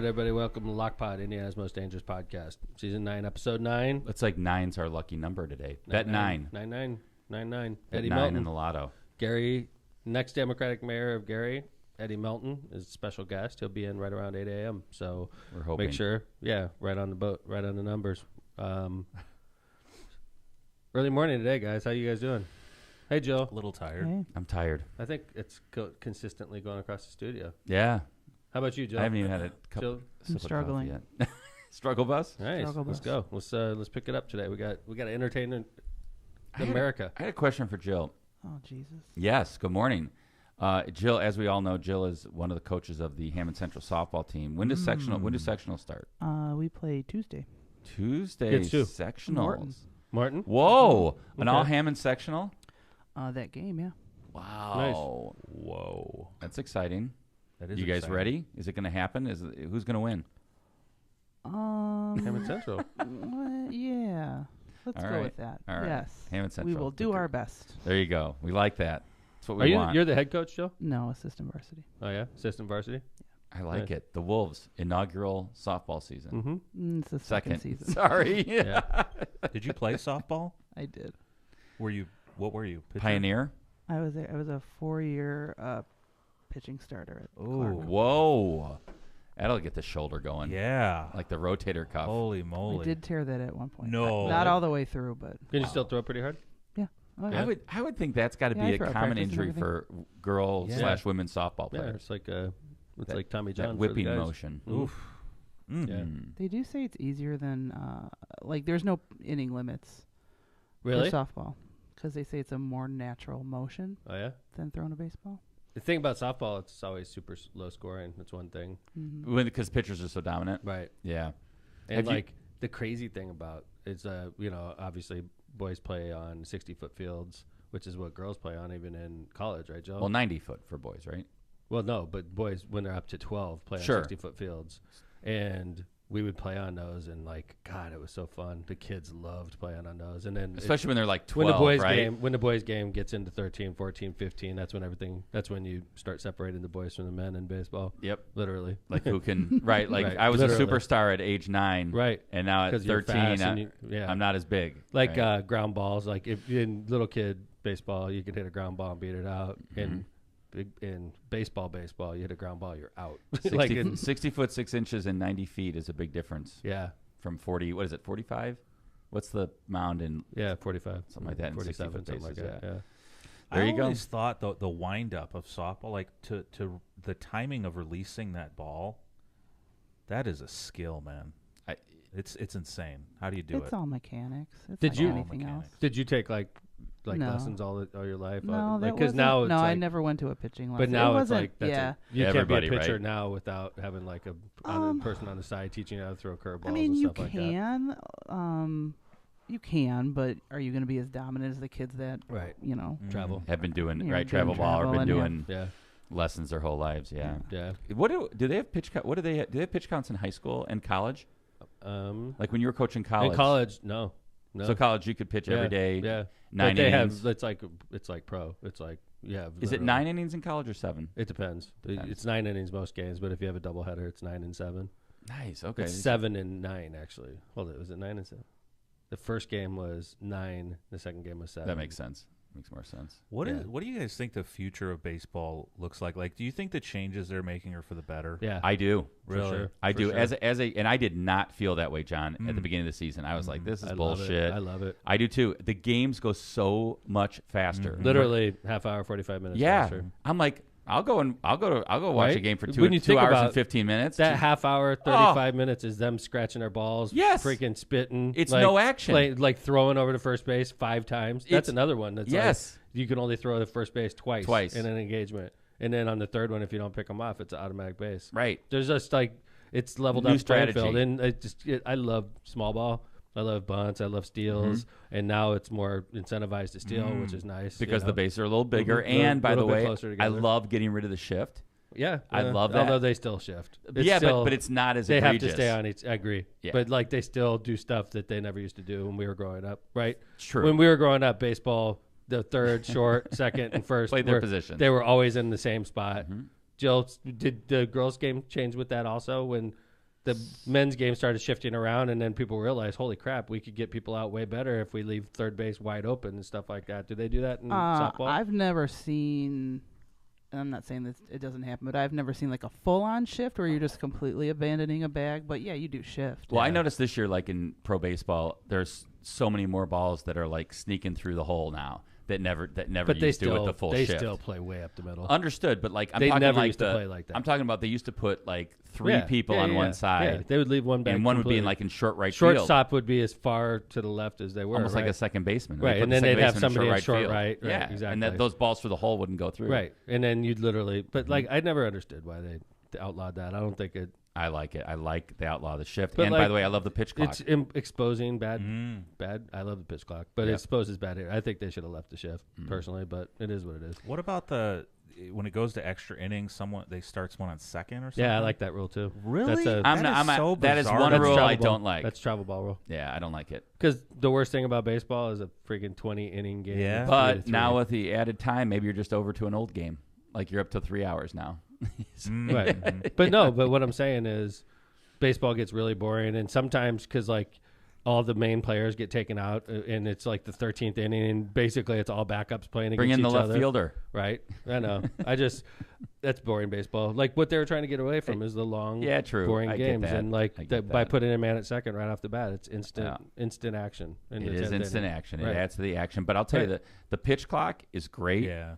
right, everybody. Welcome to Lockpod, Indiana's most dangerous podcast. Season 9, Episode 9. It's like 9's our lucky number today. Bet 9. 9. Eddie Melton. 9 in the lotto. Gary, next Democratic mayor of Gary, Eddie Melton, is a special guest. He'll be in right around 8 a.m. So we're hoping. Make sure, right on the boat, right on the numbers. Early morning today, guys. How you guys doing? Hey, Jill. A little tired. Hey. I'm tired. I think it's consistently going across the studio. Yeah. How about you, Jill? I haven't even had a cup Jill? sip I'm struggling. of coffee yet. Struggle bus? Nice. Struggle Let's bus. go. Let's pick it up today. We got to entertain America. I had a question for Jill. Oh, Jesus. Yes. Good morning. Jill, as we all know, Jill is one of the coaches of the Hammond Central softball team. When does sectional start? We play Tuesday. Tuesday. Kids too. Sectionals. Martin? Whoa. An Okay. all Hammond sectional? That game, yeah. Wow. Whoa. That's exciting. That is You guys exciting. ready? Is it going to happen? Who's going to win? Hammond Central. Yeah. Let's All go right. with that. All right. Yes. Hammond Central. We will do our best. There you go. We like that. That's what Are we you? want. You're the head coach, Jill? No, assistant varsity. Oh yeah, assistant varsity. I like Nice. it. The Wolves inaugural softball season. Mm-hmm. It's the second season. Sorry. Yeah. Did you play softball? I did. What were you? Pitcher? Pioneer. I was a 4-year pitching starter at Ooh. Clark. Whoa. That'll get the shoulder going. Yeah. Like the rotator cuff. Holy I moly. did tear that at one point. No. Not all the way through, but Can you still throw it pretty hard? oh, Yeah. I would think that's got to Yeah, be I a throw at common practice and injury for girl Yeah. / women's softball Yeah, players. it's like That- like Tommy John. That for the whipping guys. motion. Mhm. Oof. Mm. Yeah. they do say it's easier than like there's no inning limits Really? for softball because they say it's a more natural motion Oh yeah. than throwing a baseball. The thing about softball, it's always super low scoring. That's one thing. Mm-hmm. Because pitchers are so dominant. Right. Yeah. And Have you- like the crazy thing about it's obviously boys play on 60-foot fields, which is what girls play on even in college, right, Joe? Well, 90 foot for boys, right? Well, no, but boys when they're up to 12 play Sure. on 60-foot fields, and we would play on those, and like God, it was so fun. The kids loved playing on those, and then Especially when they're like 12, when the boys right? game gets into 13, 14, 15, that's when you start separating the boys from the men in baseball. Yep. Literally. Like who can, right? Like Right, I was literally. a superstar at age 9. Right. And now at 'Cause you're 13, fast and I'm not as big. Like right? ground balls. Like if in little kid baseball, you could hit a ground ball and beat it out. In baseball, you hit a ground ball, you're out. 60, like 60 foot 6 inches and 90 feet is a big difference. yeah, From 40, what is it, 45? What's the mound in 45, something like that in 60 47, foot something like bases, that. Yeah. There I you go. always thought the wind up of softball, like to the timing of releasing that ball, that is a skill, man. It's insane. How do you do It's it? all mechanics. It's Did like you- anything else? Mechanics. Did you take like No. lessons all your life? No, that because wasn't. now it's No, I like- never went to a pitching lesson. But now it it's wasn't, like that's yeah. you Everybody, can't be a pitcher right? now without having like a person on the side teaching you how to throw curveballs I mean, and you stuff like that. can. You can, but are you going to be as dominant as the kids that Right. Mm. Travel. have been doing, Yeah, right? doing Travel ball or travel been and doing Yeah. lessons their whole lives. Yeah. Yeah. What do they have pitch count? What do they have pitch counts in high school and college? Like when you were coaching college. In college, no. So college, you could pitch every day. Yeah. 9 but they innings. have it's like pro. It's like you have. Is it literally- 9 innings in college or 7? It depends. Depends. It's 9 innings most games, but if you have a doubleheader, it's 9 and 7. Nice. Okay. It's 7 and 9 actually. Hold it. Was it 9 and 7? The first game was 9. The second game was 7. That makes sense. Makes more sense. What Yeah. do you guys think the future of baseball looks like? Like, do you think the changes they're making are for the better? Yeah. I do. for Really? sure. I For do. sure. As a, and I did not feel that way, John, at the Mm. beginning of the season. I was like, this is I love it. bullshit. I love it. I do too. The games go so much faster. Literally half hour, 45 minutes. Yeah. faster. I'm like, I'll go watch Right? a game for When you 2 think hours about and 15 minutes. That half hour, 35 minutes is them scratching their balls. Yes. Freaking spitting. It's no action. Like throwing over to first base 5 times. That's It's- another one. That's yes. like, you can only throw to first base twice in an engagement. And then on the third one, if you don't pick them off, it's an automatic base. Right. There's just like, it's leveled New up playing strategy. field. And I love small ball. I love bunts. I love steals. And now it's more incentivized to steal, which is nice. Because you the know? bases are a little bigger. Mhm. And by the Little bit way, closer I together. love getting rid of the shift. Yeah. I love that. Although they still shift. It's Yeah, still, but it's not as they egregious. have to stay on each. I agree. Yeah. But like they still do stuff that they never used to do when we were growing up, right? It's true. When we were growing up, baseball, the third, short, second, and first Played their positions. They were always in the same spot. Jill, did the girls' game change with that also? When the men's game started shifting around, and then people realized, holy crap, we could get people out way better if we leave third base wide open and stuff like that. Do they do that in softball? I've never seen, and I'm not saying that it doesn't happen, but I've never seen like a full-on shift where you're just completely abandoning a bag. But yeah, you do shift. Well, I noticed this year, like in pro baseball, there's so many more balls that are like sneaking through the hole now that never but used to with the full shift. They still play way up the middle. Understood, but like they never used to play like that. I'm talking about they used to put like three people on one side. Yeah. They would leave one back, and one completely. would be in like in short right field. Shortstop would be as far to the left as they were, almost like a second baseman, right? And then they'd have somebody in short field. right. Yeah, exactly. And those balls for the hole wouldn't go through, right? And then you'd literally, but like I never understood why they outlawed that. I don't think it. I like it. I like the outlaw of the shift. But and like, by the way, I love the pitch clock. It's exposing bad. I love the pitch clock, but it exposes bad air. I think they should have left the shift personally, but it is what it is. What about when it goes to extra innings? They start someone on second or something. Yeah, I like that rule too. Really? That is one rule I don't like. That's travel ball rule. Yeah, I don't like it. Because the worst thing about baseball is a freaking 20-inning game. Yeah. But now with the added time, maybe you're just over to an old game. Like you're up to 3 hours now. Right. But what I'm saying is baseball gets really boring. And sometimes because like all the main players get taken out and it's like the 13th inning and basically it's all backups playing against each other. Bring in the left fielder. Right. I know. That's boring baseball. Like what they were trying to get away from is the long, boring games. And like by putting a man at second right off the bat, it's instant action. It is instant action. It Right. adds to the action. But I'll tell you that the pitch clock is great. Yeah.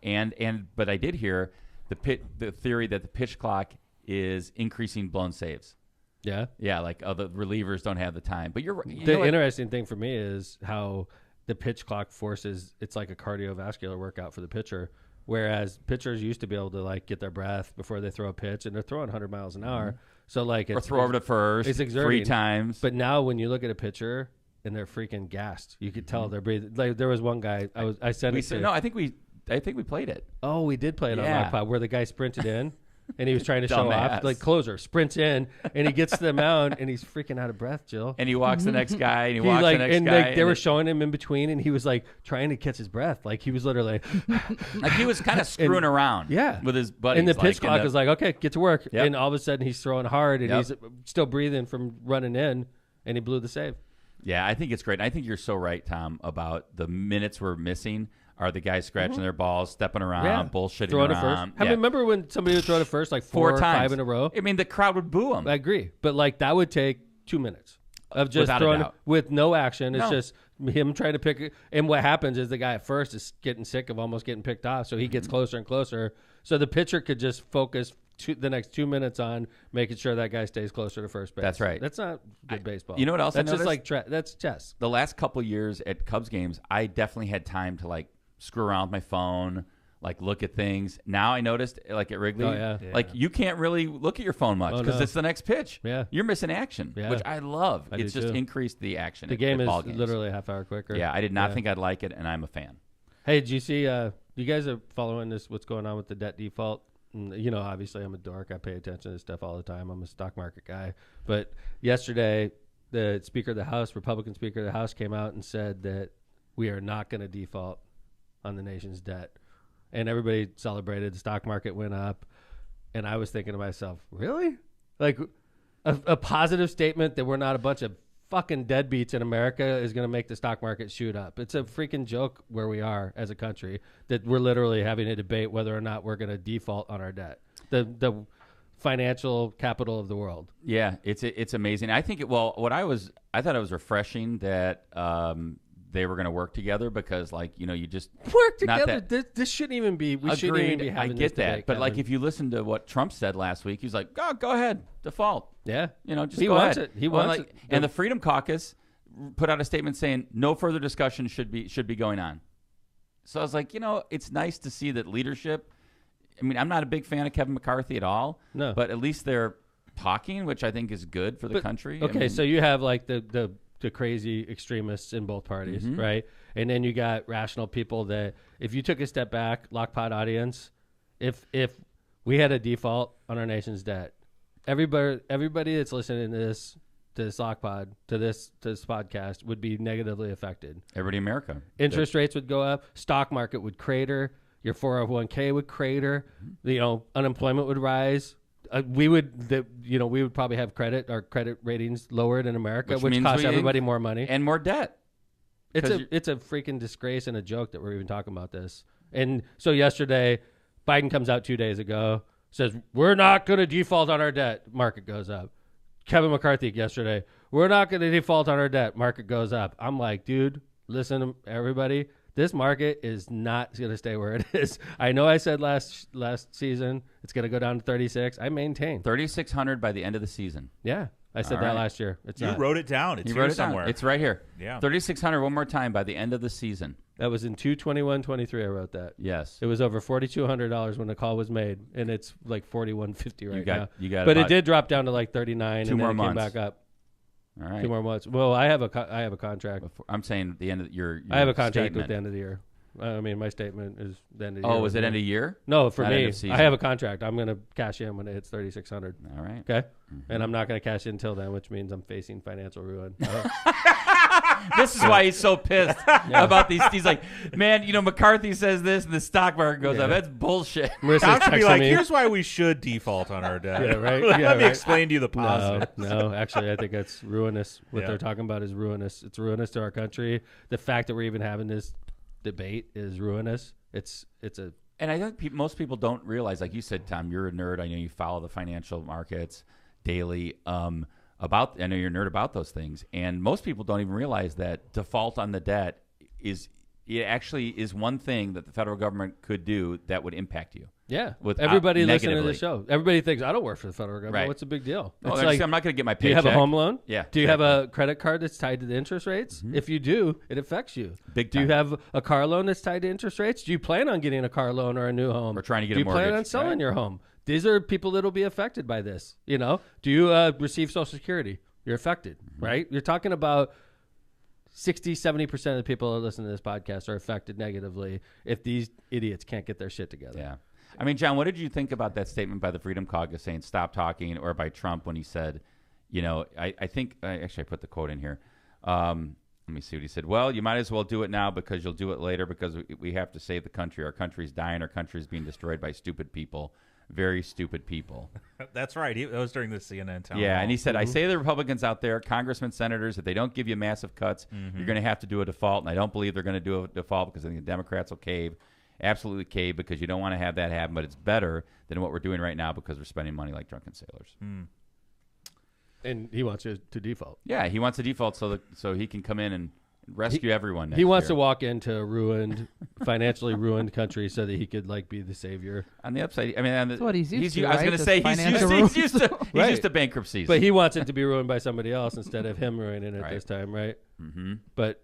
But I did hear the theory that the pitch clock is increasing blown saves. Yeah. Yeah, like the relievers don't have the time. But you're the interesting thing for me is how the pitch clock forces it's like a cardiovascular workout for the pitcher. Whereas pitchers used to be able to like get their breath before they throw a pitch, and they're throwing 100 miles an hour. So like or throw over to first. It's exerting 3 times. But now when you look at a pitcher and they're freaking gassed, you could tell they're breathing. Like there was one guy I sent it to. No, I think we played it. Oh, we did play it on Rock Pod where the guy sprinted in. And he was trying to show off, like closer, sprints in, and he gets to the mound, and he's freaking out of breath, Jill. And he walks the next guy, and he walks the next guy. And they were showing him in between, and he was like trying to catch his breath. Like he was literally like he was kind of screwing around with his buddies. And the pitch clock was like, okay, get to work. Yep. And all of a sudden he's throwing hard, and he's still breathing from running in, and he blew the save. Yeah, I think it's great. I think you're so right, Tom, about the minutes we're missing. Are the guys scratching their balls, stepping around, bullshitting throwing around? I remember when somebody would throw to first like 4 or 5 in a row? I mean, the crowd would boo him. I agree. But like that would take 2 minutes of just throwing with no action. It's just him trying to pick it. And what happens is the guy at first is getting sick of almost getting picked off. So he gets closer and closer. So the pitcher could just focus the next 2 minutes on making sure that guy stays closer to first base. That's right. That's not good baseball. You know what else That's I noticed? just like that's chess. The last couple years at Cubs games, I definitely had time to like screw around with my phone, like look at things. Now I noticed, like at Wrigley, like you can't really look at your phone much because it's the next pitch. Yeah, you're missing action, which I love. It's just increased the action. The game is literally a half hour quicker. Yeah, I did not think I'd like it, and I'm a fan. Hey, did you see? You guys are following this? What's going on with the debt default? And, you know, obviously I'm a dork. I pay attention to this stuff all the time. I'm a stock market guy. But yesterday, the Speaker of the House, Republican Speaker of the House, came out and said that we are not going to default on the nation's debt, and everybody celebrated. The stock market went up, and I was thinking to myself, really? Like a positive statement that we're not a bunch of fucking deadbeats in America is going to make the stock market shoot up. It's a freaking joke where we are as a country that we're literally having a debate whether or not we're going to default on our debt. The financial capital of the world. Yeah, it's amazing. I think I thought it was refreshing that they were going to work together because, like, you know, you just work together. This shouldn't even be. We shouldn't even be having. I get this that, debate, but Kevin. like, if you listen to what Trump said last week, he's like, "Oh, go ahead, default." Yeah, you know, just he go wants ahead. it. He wants it. And the Freedom Caucus put out a statement saying no further discussion should be going on. So I was like, you know, it's nice to see that leadership. I mean, I'm not a big fan of Kevin McCarthy at all. No, but at least they're talking, which I think is good for the country. Okay, so you have like the crazy extremists in both parties, right? And then you got rational people that, if you took a step back, Lockpot audience, if we had a default on our nation's debt, everybody that's listening to this Lockpod, to this podcast, would be negatively affected. Everybody in America. Interest rates would go up. Stock market would crater. Your 401k would crater. You know, unemployment would rise. we would probably have our credit ratings lowered in America, which costs everybody more money and more debt. It's a freaking disgrace and a joke that we're even talking about this. And so yesterday, Biden comes out 2 days ago, says, we're not going to default on our debt. Market goes up. Kevin McCarthy yesterday, we're not going to default on our debt. Market goes up. I'm like, dude, listen, everybody, this market is not going to stay where it is. I know I said last season it's going to go down to 36. I maintain 3,600 by the end of the season. Yeah. I said that last year. You wrote it down. It's here somewhere. It's right here. Yeah. 3,600 one more time by the end of the season. That was in 2/21/23. I wrote that. Yes. It was over $4,200 when the call was made, and it's like $4,150 right now. You got. But it did drop down to like 39, and then it came back up. All right. 2 more months. Well, I have a contract. I'm saying the end of your I have a contract statement. with the end of the year. I mean, my statement is the end of the year. Oh, was it end of year? No, for me, I have a contract. I'm going to cash in when it hits 3,600. All right. Okay? Mm-hmm. And I'm not going to cash in until then, which means I'm facing financial ruin. This is why he's so pissed about these. He's like, man, McCarthy says this and the stock market goes up. That's bullshit. Tom should be like, here's why we should default on our debt. Yeah, right. Let me explain to you the positive. No, actually, I think that's ruinous. What they're talking about is ruinous. It's ruinous to our country. The fact that we're even having this debate is ruinous. And I think most people don't realize, like you said, Tom, you're a nerd. I know you follow the financial markets daily. I know you're a nerd about those things, and most people don't even realize that default on the debt is one thing that the federal government could do that would impact you. Yeah, with everybody listening to the show, everybody thinks I don't work for the federal government. Right. What's the big deal? It's like, I'm not going to get my paycheck. Do you have a home loan? Yeah. Do you have a credit card that's tied to the interest rates? Mm-hmm. If you do, it affects you. Big time. Do you have a car loan that's tied to interest rates? Do you plan on getting a car loan or a new home? Or trying to get a mortgage? Do you plan on selling your home? These are people that will be affected by this. Do you receive Social Security? You're affected, right? You're talking about 60-70% of the people that listen to this podcast are affected negatively if these idiots can't get their shit together. Yeah. I mean, John, what did you think about that statement by the Freedom Caucus saying stop talking, or by Trump when he said, I think, actually I put the quote in here. Let me see what he said. Well, you might as well do it now because you'll do it later because we have to save the country. Our country's dying. Our country's being destroyed by stupid people. Very stupid people. That's right. That was during the CNN town hall. And he said, I say to the Republicans out there, congressmen, senators, if they don't give you massive cuts, you're going to have to do a default. And I don't believe they're going to do a default because I think the Democrats will cave. Absolutely cave, because you don't want to have that happen. But it's better than what we're doing right now because we're spending money like drunken sailors. And he wants you to default. Yeah, he wants to default so he can come in and rescue everyone next He wants year. to walk into a financially ruined country so that he could be the savior. On the upside, I mean, that's what he's used to. I was going to say he's used to bankruptcies, but he wants it to be ruined by somebody else instead of him ruining it this time, right? Mm-hmm. But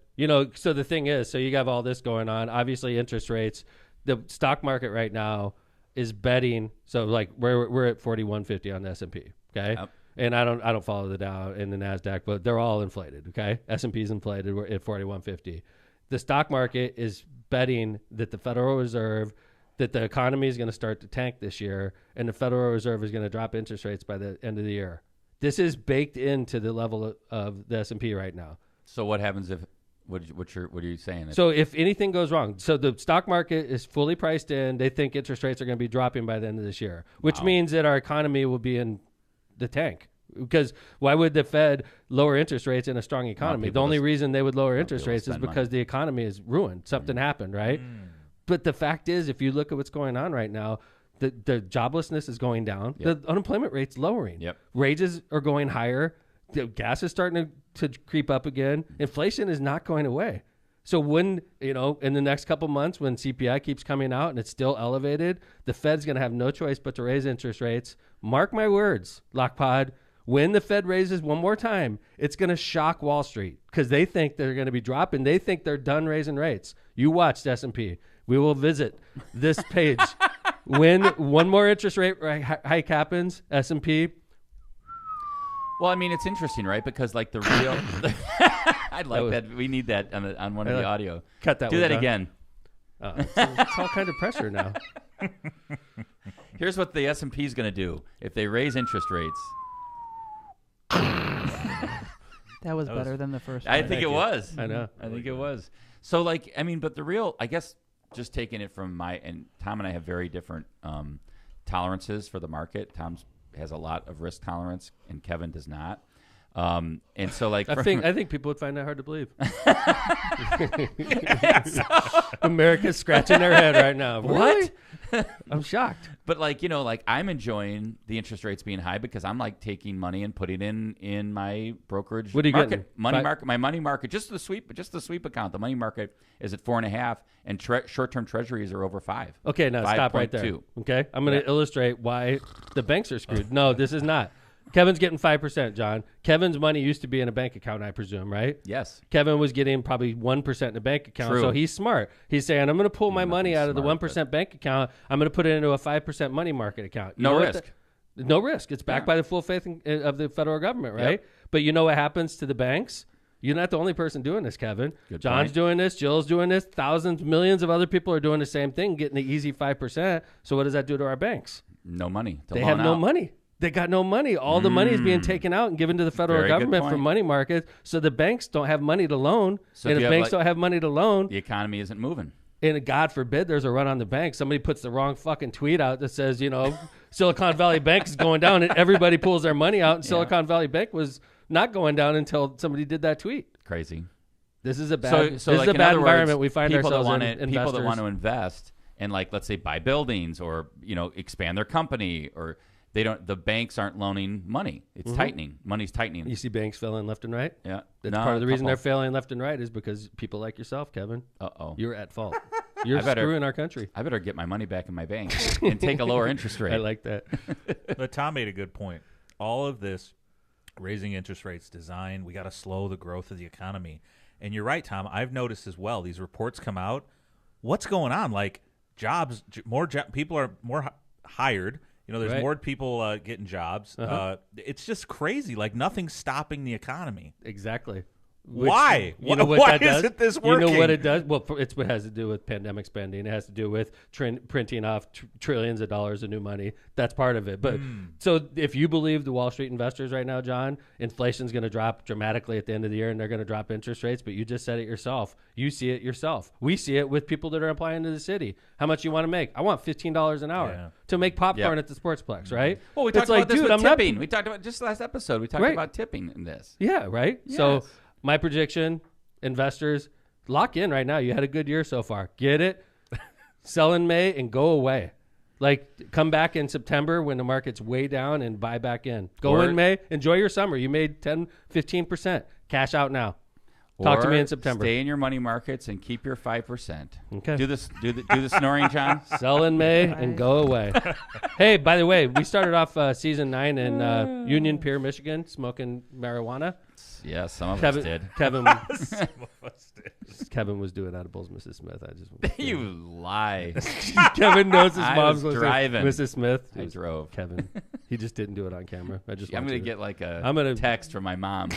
so the thing is, so you have all this going on. Obviously, interest rates, the stock market right now is betting. So we're at 4150 on the S&P. Okay. Yep. And I don't follow the Dow and the NASDAQ, but they're all inflated, okay? S&P's inflated. We're at 4150. The stock market is betting that the Federal Reserve, that the economy is going to start to tank this year, and the Federal Reserve is going to drop interest rates by the end of the year. This is baked into the level of the S&P right now. So what happens if what are you saying? So if anything goes wrong, so the stock market is fully priced in. They think interest rates are going to be dropping by the end of this year, which means that our economy will be in the tank. Because why would the Fed lower interest rates in a strong economy? The only reason they would lower interest rates is because the economy is ruined. Something happened, right? But the fact is, if you look at what's going on right now, the joblessness is going down. Yep. The unemployment rate's lowering. Yep. Wages are going higher. The gas is starting to creep up again. Inflation is not going away. So when, in the next couple months, when CPI keeps coming out and it's still elevated, the Fed's going to have no choice but to raise interest rates. Mark my words, LockPod. When the Fed raises one more time, it's going to shock Wall Street because they think they're going to be dropping. They think they're done raising rates. You watched S&P. We will visit this page. When one more interest rate hike happens, S&P. Well, I mean, it's interesting, right? Because the real, I'd like that. We need that on one of the audio. Cut that. Do that again. It's all kind of pressure now. Here's what the S&P is going to do if they raise interest rates. That was better than the first one. I think it was. I know. I think it was. So, but the real, I guess, just taking it from and Tom and I have very different tolerances for the market. Tom's has a lot of risk tolerance, and Kevin does not. And so, like, I think people would find that hard to believe. America's scratching their head right now. What? I'm shocked. But like, like I'm enjoying the interest rates being high because I'm like taking money and putting in my brokerage. What are you market, getting? Market, my money market, just the sweep account. The money market is at 4.5, and short-term treasuries are over 5. Okay, now stop right there. Okay, I'm going to illustrate why the banks are screwed. No, this is not. Kevin's getting 5%, John. Kevin's money used to be in a bank account, I presume, right? Yes. Kevin was getting probably 1% in a bank account, True. So he's smart. He's saying, I'm going to pull my money out of the 1% bank account. I'm going to put it into a 5% money market account. No risk. No risk. It's backed by the full faith of the federal government, right? Yep. But you know what happens to the banks? You're not the only person doing this, Kevin. Good John's point. doing this. Jill's doing this. Thousands, millions of other people are doing the same thing, getting the easy 5%. So what does that do to our banks? No money. They have no money. They got no money. All the money is being taken out and given to the federal government for money markets. So the banks don't have money to loan. So and if banks don't have money to loan, the economy isn't moving. And God forbid there's a run on the bank. Somebody puts the wrong fucking tweet out that says, Silicon Valley Bank is going down, and everybody pulls their money out. And Silicon Valley Bank was not going down until somebody did that tweet. Crazy. This is a bad. This is a bad environment we find ourselves in. People that want to invest and, like, let's say buy buildings or expand their company, or the banks aren't loaning money. It's tightening. Money's tightening. You see banks failing left and right. Yeah, that's part of the reason they're failing left and right is because people like yourself, Kevin. You're at fault. You're screwing our country. I better get my money back in my bank and take a lower interest rate. I like that. But Tom made a good point. All of this raising interest rates designed, we got to slow the growth of the economy. And you're right, Tom. I've noticed as well. These reports come out. What's going on? Like jobs, people are more hired. There's more people getting jobs. It's just crazy. Like nothing's stopping the economy. Exactly. Why? Why isn't this working? You know what it does? Well, it has to do with pandemic spending. It has to do with printing off trillions of dollars of new money. That's part of it. But so if you believe the Wall Street investors right now, John, inflation's going to drop dramatically at the end of the year and they're going to drop interest rates, but you just said it yourself. You see it yourself. We see it with people that are applying to the city. How much you want to make? I want $15 an hour to make popcorn at the Sportsplex, right? Well, we talked about this with tipping. We talked about just last episode. We talked about tipping in this. Yeah, right? Yes. So my prediction, investors, lock in right now. You had a good year so far. Get it, sell in May, and go away. Like, come back in September when the market's way down and buy back in. Go in May. Enjoy your summer. You made 10, 15%. Cash out now. Talk to me in September. Stay in your money markets and keep your 5%. Okay. Do the snoring, John. Sell in May and go away. Hey, by the way, we started off season 9 in Union Pier, Michigan, smoking marijuana. Yeah, some of us did. Kevin was doing edibles, Mrs. Smith. You lie. Kevin knows his mom's driving. Mrs. Smith. I drove. Kevin. He just didn't do it on camera. I'm going to get like a text from my mom.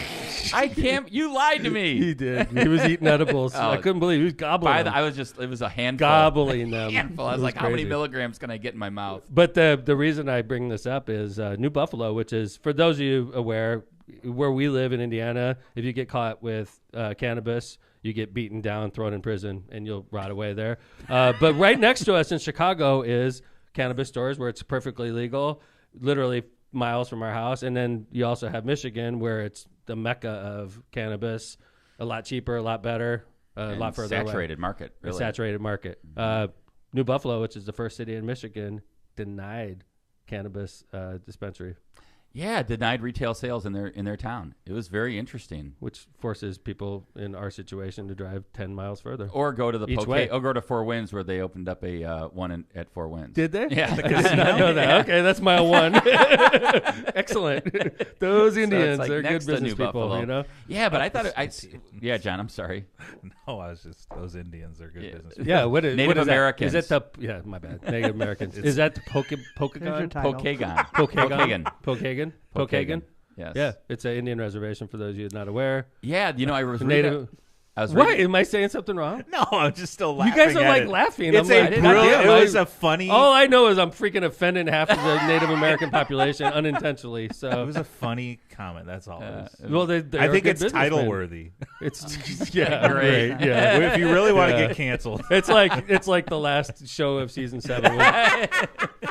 I can't. You lied to me. He did. He was eating edibles. I couldn't believe he was gobbling them. It was a handful. Gobbling them. I was like, crazy. How many milligrams can I get in my mouth? But the reason I bring this up is New Buffalo, which is, for those of you aware, where we live in Indiana, if you get caught with cannabis, you get beaten down, thrown in prison, and you'll rot away there. But right next to us in Chicago is cannabis stores where it's perfectly legal, literally miles from our house. And then you also have Michigan, where it's the mecca of cannabis, a lot cheaper, a lot better, a lot further away. Saturated market, really. A saturated market. New Buffalo, which is the first city in Michigan, denied cannabis dispensary. Yeah, denied retail sales in their town. It was very interesting. Which forces people in our situation to drive 10 miles further. Or go to or go to Four Winds, where they opened up a one at Four Winds. Did they? Yeah. I did not know that. Okay, that's mile 1. Excellent. Those Indians, they're good business people, Buffalo. Yeah, but I thought yeah, John, I'm sorry. No, I was just, those Indians are good business people. Yeah, what is Native Americans. Is it my bad. Native Americans. Is that the Pokagon? Pokagon. Pokagon? Yes. Yeah, it's an Indian reservation for those of you not aware. Yeah, I was Native. What? Am I saying something wrong? No, I'm just still laughing. You guys are at like it. laughing. It's I'm a like, brilliant. goddamn, It was a funny. All I know is I'm freaking offending half of the Native American population unintentionally. So it was a funny comment. That's all. Well, they I think it's title worthy. It's great. Yeah. If you really want to get canceled, it's like the last show of season 7.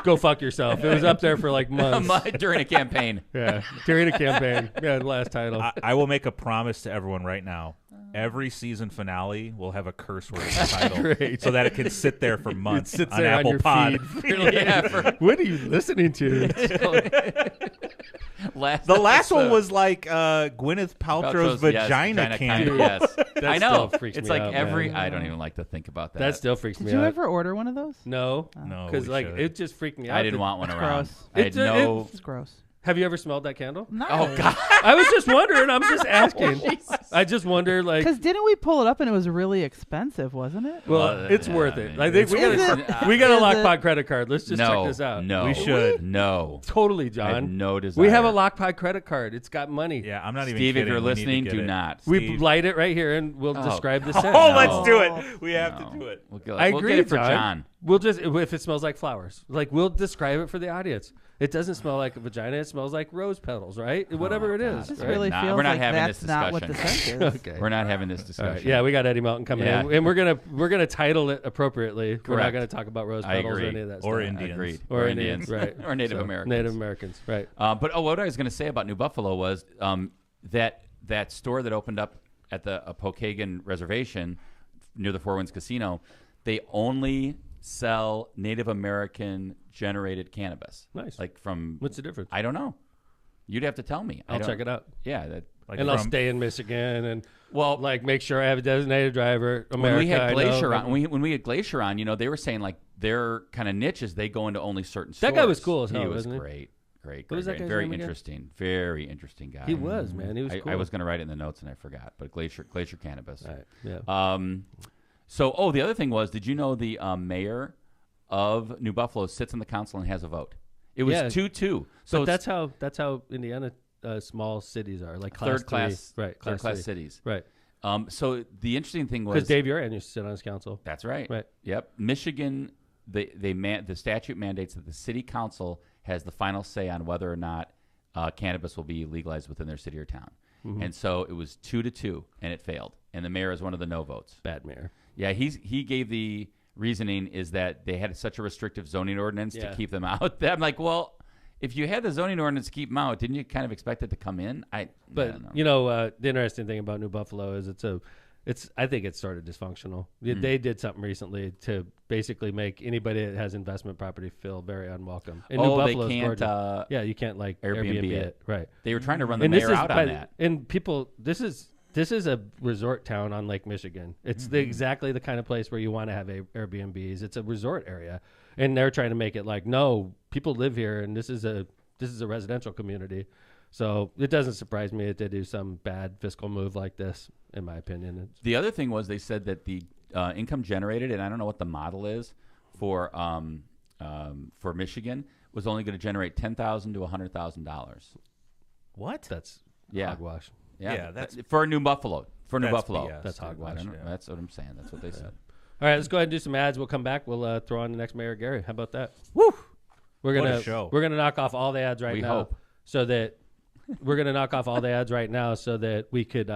Go fuck yourself. It was up there for like months during a campaign. Yeah, during a campaign. Yeah, the last title. I will make a promise to everyone right now. Every season finale will have a curse word in the title, so that it can sit there for months it sits on there Apple your Pod. Feed. What are you listening to? The last one was like Gwyneth Paltrow's vagina candy. Yes, I know. Freaks it's me like out, every. man. I don't even like to think about that. That still freaks me out. Did you ever order one of those? No, No, because we like should. it just freaked me out. I didn't want one It's around. gross. I had no. It's gross. Have you ever smelled that candle? No. Oh God! I was just wondering. I'm just asking. I just wonder, like, Because didn't we pull it up and it was really expensive, wasn't it? well, it's worth it. I think we Is got it? we got a Is Lockpod credit card. Let's just no, check this out. No, We should. No, Totally, I have John. no desire. We have a Lockpod credit card. It's got money. Yeah, I'm not even Steve, kidding. if you're We need to listening, get do it. not. We Steve. light it right here, and we'll Oh. describe the Oh, scent. let's do it. We have No. to do it. I agree, We'll get it for John. John. We'll just if it smells like flowers, like we'll describe it for the audience. It doesn't smell like a vagina. It smells like rose petals, right? Whatever it is. It just right? really Nah, feels we're not like having that's this not what the discussion. scent is. Okay. We're not having this All discussion. right. Yeah, we got Eddie Melton coming Yeah. in, and we're gonna title it appropriately. We're not Correct. gonna talk about rose I petals or agree. any of that Or stuff. Indians. Agreed. Or Indians, right? or Native So, Americans. Native Americans, right? But what I was going to say about New Buffalo was that store that opened up at the Pokagon Reservation near the Four Winds Casino. They only sell Native American generated cannabis. Nice. Like from What's the difference? I don't know. You'd have to tell me. I'll check it out. Yeah. That, Like And I'll from- stay in Michigan and well, like make sure I have a designated driver. America, when we had I know. Glacier on, when we had Glacier on, they were saying like their kind of niches, they go into only certain stores. That guy was cool as hell, He was wasn't he? great. Great. What was that guy's Very name again? interesting. Very interesting guy. He was, man. He was cool. I was going to write it in the notes and I forgot. But Glacier Cannabis. Right. Yeah. So the other thing was, did you know the mayor of New Buffalo sits in the council and has a vote? It was 2-2. So but that's how Indiana small cities are, like class third class, three. Right? third class three. cities. Right. So the interesting thing was Because Dave Uran used to sit on his council. That's right. Right. Yep. Michigan, the statute mandates that the city council has the final say on whether or not cannabis will be legalized within their city or town. Mm-hmm. And so it was 2-2, and it failed. And the mayor is one of the no votes. Bad mayor. Yeah, he gave the reasoning is that they had such a restrictive zoning ordinance to keep them out. That I'm like, well, if you had the zoning ordinance to keep them out, didn't you kind of expect it to come in? I don't know. The interesting thing about New Buffalo is I think it's sort of dysfunctional. They did something recently to basically make anybody that has investment property feel very unwelcome. And New Buffalo's they can't. yeah, you can't like Airbnb it. Right. They were trying to run the mayor out on that. And people, this is a resort town on Lake Michigan. It's exactly the kind of place where you want to have Airbnbs. It's a resort area, and they're trying to make it like, no, people live here, and this is a residential community. So it doesn't surprise me that they do some bad fiscal move like this, in my opinion. The other thing was they said that the income generated, and I don't know what the model is for Michigan, was only going to generate $10,000 to $100,000. What? That's Yeah. hogwash. Yeah, that's for New Buffalo. For New that's Buffalo, BS, That's dude. hogwash. I don't know. Yeah. That's what I'm saying. That's what they said. All right, let's go ahead and do some ads. We'll come back. We'll throw on the next Mayor Gary. How about that? Woo! We're What a gonna show. We're gonna knock off all the ads right We now, hope. so that we're gonna knock off all the ads right now, so that we could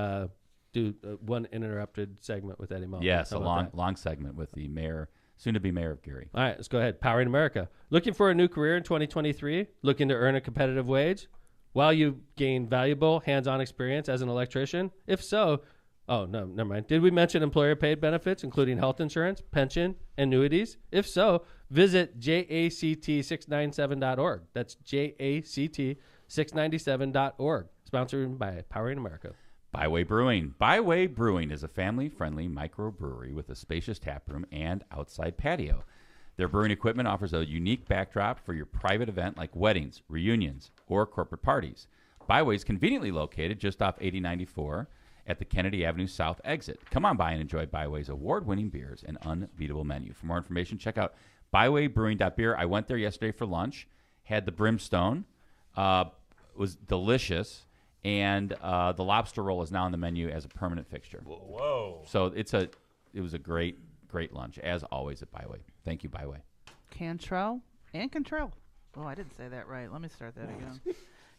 do one uninterrupted segment with Eddie Melton. Yes, How a about that? long segment with the mayor, soon to be mayor of Gary. All right, let's go ahead. Powering America. Looking for a new career in 2023? Looking to earn a competitive wage while you gain valuable hands-on experience as an electrician? If so, oh, no, never mind. Did we mention employer-paid benefits, including health insurance, pension, annuities? If so, visit jact697.org. That's jact697.org. Sponsored by Powering America. Byway Brewing. Byway Brewing is a family-friendly microbrewery with a spacious tap room and outside patio. Their brewing equipment offers a unique backdrop for your private event like weddings, reunions, or corporate parties. Byway is conveniently located just off 8094 at the Kennedy Avenue South exit. Come on by and enjoy Byway's award-winning beers and unbeatable menu. For more information, check out bywaybrewing.beer. I went there yesterday for lunch, had the Brimstone. Was delicious. and the lobster roll is now on the menu as a permanent fixture. Whoa! So it was a great lunch as always at Byway. Thank you, Byway. Cantrell and Cantrell. Oh, I didn't say that right. Let me start that again.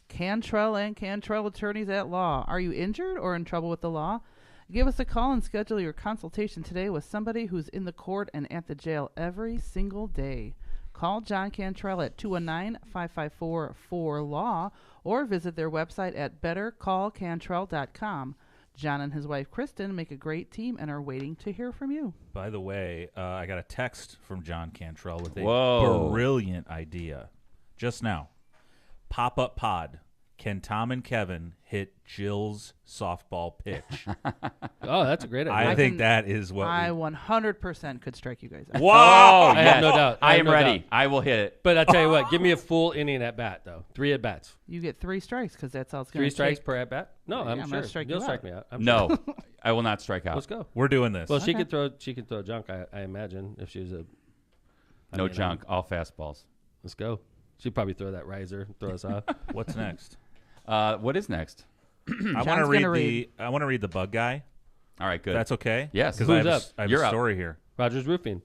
Cantrell and Cantrell Attorneys at Law. Are you injured or in trouble with the law? Give us a call and schedule your consultation today with somebody who's in the court and at the jail every single day. Call John Cantrell at 219-554-4LAW or visit their website at bettercallcantrell.com. John and his wife, Kristen, make a great team and are waiting to hear from you. By the way, I got a text from John Cantrell with a brilliant idea just now. Pop-up pod. Can Tom and Kevin hit Jill's softball pitch? Oh, that's a great idea. I think that is what I 100% could strike you guys out. Wow! I have no doubt. I am no ready. doubt. I will hit it. But I tell you what, give me a full inning at bat though. 3 at bats. You get 3 strikes because that's all it's going to 3 take. strikes per at bat. No, Yeah, I'm I'm sure gonna strike you'll you strike out. me out. I'm No, sure. I will not strike out. Let's go. We're doing this. Well, she Okay. can throw junk. I imagine if she was a. No junk. All fastballs. Let's go. She'd probably throw that riser, throw us off. What's next? What is next? I want to read the bug guy. All right, good. That's okay? Yes. Because Who's up? I have You're a up. story here. Rogers Roofing.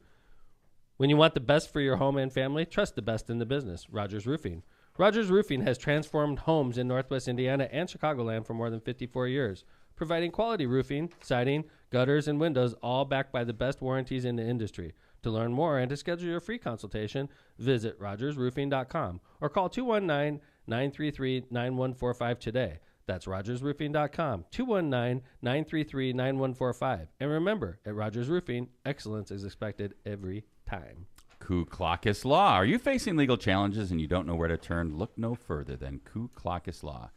When you want the best for your home and family, trust the best in the business. Rogers Roofing. Rogers Roofing has transformed homes in Northwest Indiana and Chicagoland for more than 54 years, providing quality roofing, siding, gutters, and windows, all backed by the best warranties in the industry. To learn more and to schedule your free consultation, visit rogersroofing.com or call 219-933-9145 today. That's rogersroofing.com, 219-933-9145. And remember, at Rogers Roofing, excellence is expected every time. Ku Klux Law. Are you facing legal challenges and you don't know where to turn? Look no further than Ku Klux Law,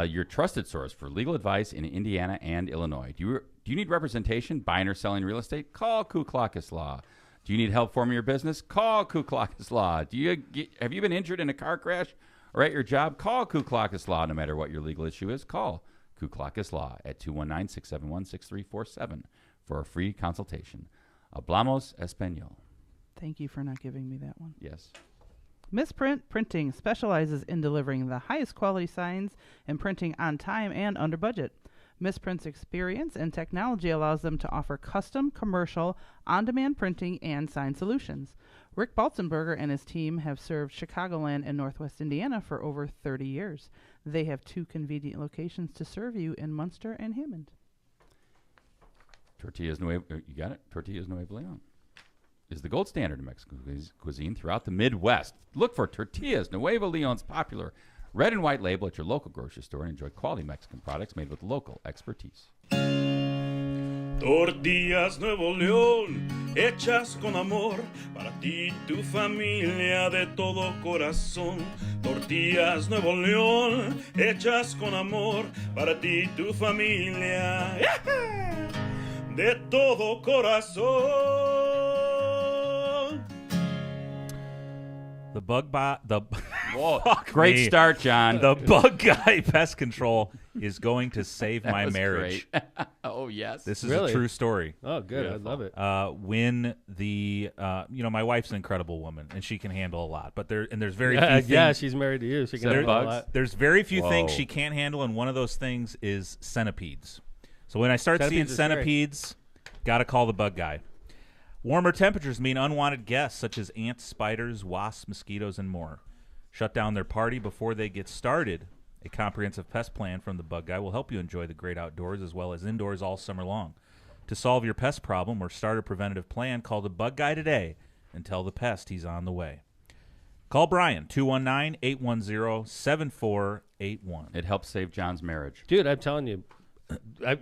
your trusted source for legal advice in Indiana and Illinois. Do you need representation buying or selling real estate? Call Ku Klux Law. Do you need help forming your business? Call Ku Klux Law. Have you been injured in a car crash or at your job? Call Ku Klux Law. No matter what your legal issue is, call Ku Klux Law at 219-671-6347 for a free consultation. Hablamos Español. Thank you for not giving me that one. Yes. Misprint Printing specializes in delivering the highest quality signs and printing on time and under budget. Misprint's experience and technology allows them to offer custom, commercial, on-demand printing and sign solutions. Rick Balzenberger and his team have served Chicagoland and Northwest Indiana for over 30 years. They have 2 convenient locations to serve you in Munster and Hammond. Tortillas Nuevo, you got it? Tortillas Nuevo Leon is the gold standard in Mexican cuisine throughout the Midwest. Look for Tortillas Nuevo Leon's popular red and white label at your local grocery store and enjoy quality Mexican products made with local expertise. Tortillas Nuevo León, hechas con amor, para ti y tu familia de todo corazón. Tortillas Nuevo León, hechas con amor, para ti y tu familia, de todo corazón. The bug bot. Great start, John. The bug guy pest control is going to save my was marriage. great. Oh, yes. This is Really? a true story. Oh, good. Beautiful. I love it. When the my wife's an incredible woman and she can handle a lot, but there's very few Yeah, things. she's married to you. She can There- handle a bugs? lot. There's very few things Whoa. she can't handle, and one of those things is centipedes. So when I start seeing Centipedes are scary. centipedes, gotta call the bug guy. Warmer temperatures mean unwanted guests such as ants, spiders, wasps, mosquitoes, and more. Shut down their party before they get started. A comprehensive pest plan from the bug guy will help you enjoy the great outdoors as well as indoors all summer long. To solve your pest problem or start a preventative plan, call the bug guy today and tell the pest he's on the way. Call Brian, 219-810-7481. It helps save John's marriage. Dude, I'm telling you,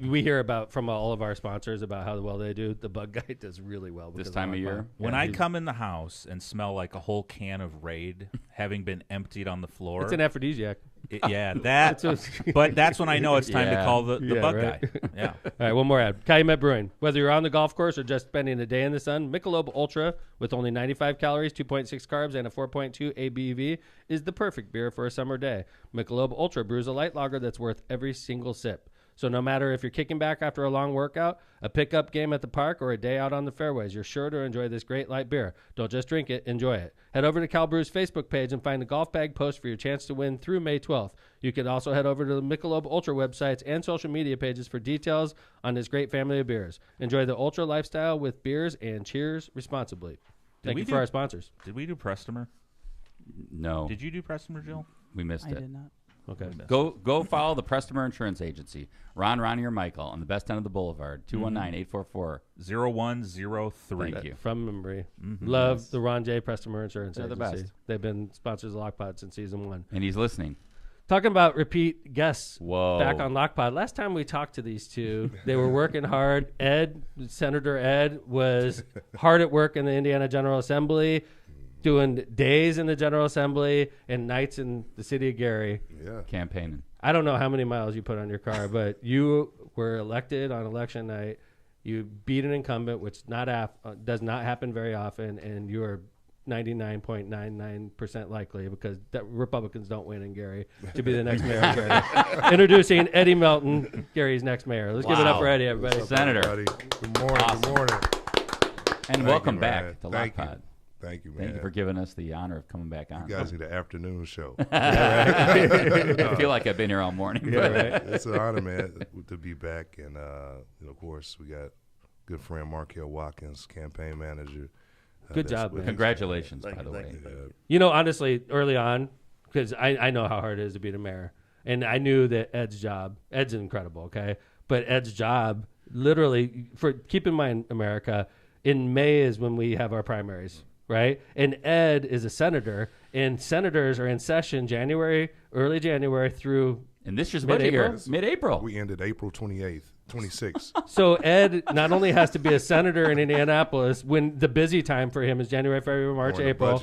we hear about from all of our sponsors about how well they do. The bug guy does really well This because time my of year? mom- When yeah, I he's- come in the house and smell like a whole can of Raid having been emptied on the floor, it's an aphrodisiac. but that's when I know it's time to Yeah. call the Yeah, bug right. guy. Yeah. All right, one more ad. Calumet Brewing. Whether you're on the golf course or just spending a day in the sun, Michelob Ultra with only 95 calories, 2.6 carbs, and a 4.2 ABV is the perfect beer for a summer day. Michelob Ultra brews a light lager that's worth every single sip. So no matter if you're kicking back after a long workout, a pickup game at the park, or a day out on the fairways, you're sure to enjoy this great light beer. Don't just drink it, enjoy it. Head over to Cal Brew's Facebook page and find the golf bag post for your chance to win through May 12th. You can also head over to the Michelob Ultra websites and social media pages for details on this great family of beers. Enjoy the Ultra lifestyle with beers and cheers responsibly. Thank you for our sponsors. Did we do Prestomer? No. Did you do Prestomer, Jill? We missed it. I did not. Okay. Go follow the Prestomer Insurance Agency. Ronnie, or Michael on the best end of the boulevard. 219-844-0103. Thank you. From memory. Mm-hmm. Love the Ron J. Prestomer Insurance They're Agency. the best. They've been sponsors of Lockpod since season 1. And he's listening. Talking about repeat guests Whoa. back on Lockpod. Last time we talked to these two, they were working hard. Senator Ed, was hard at work in the Indiana General Assembly, doing days in the General Assembly and nights in the city of Gary. Yeah. Campaigning. I don't know how many miles you put on your car, but you were elected on election night. You beat an incumbent, which does not happen very often, and you are 99.99% likely, because Republicans don't win in Gary, to be the next mayor of Gary. Introducing Eddie Melton, Gary's next mayor. Let's give it up for Eddie, everybody. Senator. Good morning. Awesome. Good morning. And welcome back to Lockpod. Thank you, man. Thank you for giving us the honor of coming back on. You guys need the afternoon show. I feel like I've been here all morning. Yeah, right. It's an honor, man, to be back. And, of course, we got good friend Markel Watkins, campaign manager. Good job, man. Congratulations, by the way. You know, honestly, early on, because I know how hard it is to be the mayor, and I knew that Ed's incredible, okay? But Ed's job, literally, keep in mind, America, in May is when we have our primaries, right? And Ed is a senator, and senators are in session early January through And this year's budget year, mid-April. We ended April 28th, 26th. So Ed not only has to be a senator in Indianapolis when the busy time for him is January, February, March, April.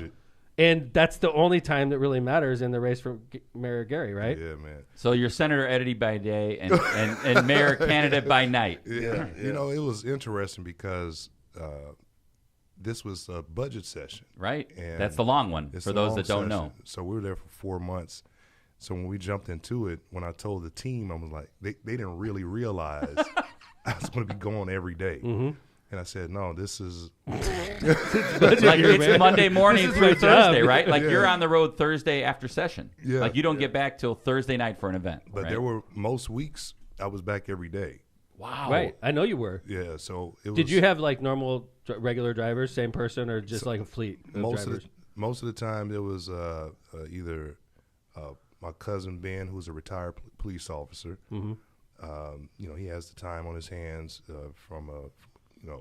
And that's the only time that really matters in the race for Mayor Gary, right? Yeah, man. So you're Senator Eddie by day and Mayor candidate by night. Yeah. You know, it was interesting because this was a budget session. Right. And that's the long one for those that don't know. So we were there for 4 months. So when we jumped into it, when I told the team, I was like, they didn't really realize I was going to be going every day. Mm-hmm. And I said, no, this is it's Monday morning through Thursday, right? Like you're on the road Thursday after session. Yeah. Like you don't get back till Thursday night for an event. But right? there were most weeks I was back every day. Wow. Right. I know you were. Yeah. So it was. Did you have like normal regular drivers, same person, or just like a fleet of drivers? Most of the time it was either my cousin Ben, who's a retired police officer. Mm-hmm. You know, he has the time on his hands from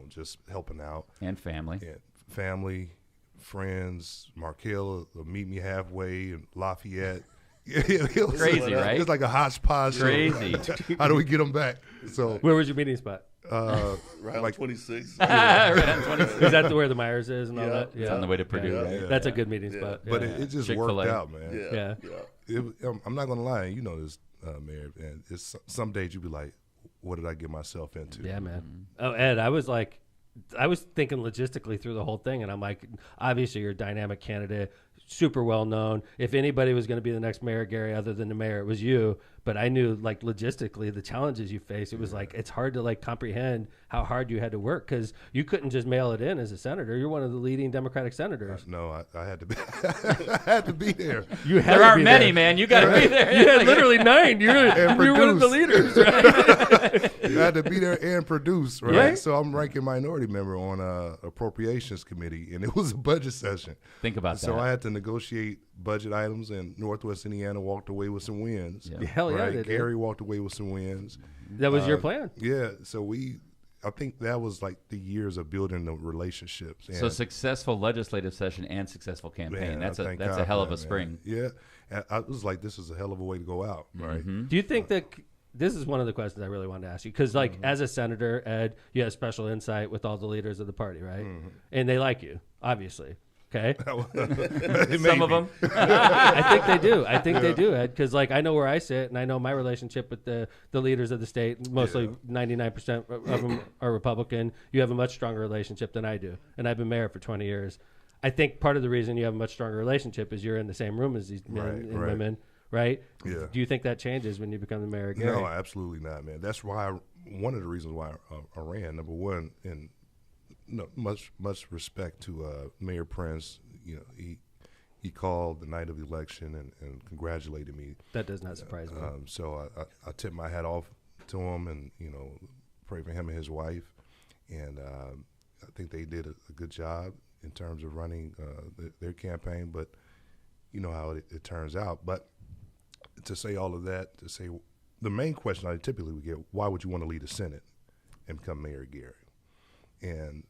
just helping out. And family. And family, friends. Markel will meet me halfway in Lafayette. It was Crazy, right? It's like a hodgepodge. Crazy. How do we get them back? So Where was your meeting spot? Right on 26. Right on 26. Is that where the Myers is and all that? It's on the way to Purdue, right? Yeah. That's a good meeting spot. But Yeah. it just Chick-fil-A. worked out, man. Yeah. I'm not gonna lie, you know this, Mayor. And it's some days you be like, "What did I get myself into?" Yeah, man. Oh, Ed, I was thinking logistically through the whole thing, and I'm like, obviously you're a dynamic candidate, super well known. If anybody was going to be the next mayor of Gary other than the mayor, it was you. But I knew, like, logistically, the challenges you face, it was like, it's hard to like comprehend how hard you had to work, because you couldn't just mail it in as a senator. You're one of the leading Democratic senators. No, I had to be. I had to be there. There aren't many, man. You got to be there. You had literally 9. You're one of the leaders, right? You had to be there and produce, right? Yeah. So I'm ranking minority member on appropriations committee, and it was a budget session. Think about that. So I had to negotiate budget items, and Northwest Indiana walked away with some wins. Yeah. Hell yeah, right? they did. Gary walked away with some wins. That was your plan. Yeah, so I think that was like the years of building the relationships. And So successful legislative session and successful campaign. man, that's I thank a God hell for of a that, spring. man. Yeah, and I was like, this is a hell of a way to go out, right? Do you think that this is one of the questions I really wanted to ask you? Because, like, as a senator, Ed, you have special insight with all the leaders of the party, right? And they like you, obviously. Okay. Some of them. I think they do. I think they do, Ed, because, like, I know where I sit, and I know my relationship with the leaders of the state. Mostly 99% of them are Republican. You have a much stronger relationship than I do, and I've been mayor for 20 years. I think part of the reason you have a much stronger relationship is you're in the same room as these men and women, right? Yeah. Do you think that changes when you become the mayor of Gary? No, absolutely not, man. That's why one of the reasons why I ran. Number one, and much respect to Mayor Prince. You know, he called the night of the election and congratulated me. That does not surprise me. So I tip my hat off to him, and pray for him and his wife. And I think they did a good job in terms of running their campaign. But you know how it turns out. But to say all of that, to say the main question I typically would get: why would you want to lead the Senate and become mayor of Gary? And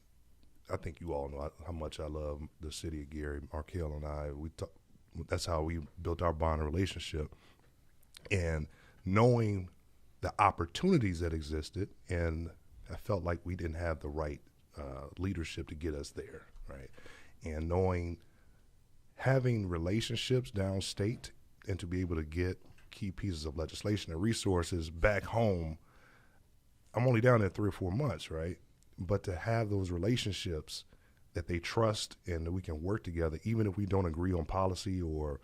I think you all know how much I love the city of Gary. Markel and I, that's how we built our bond and relationship. And knowing the opportunities that existed, and I felt like we didn't have the right leadership to get us there, right? And having relationships downstate and to be able to get key pieces of legislation and resources back home. I'm only down there 3 or 4 months, right? But to have those relationships that they trust and that we can work together, even if we don't agree on policy or,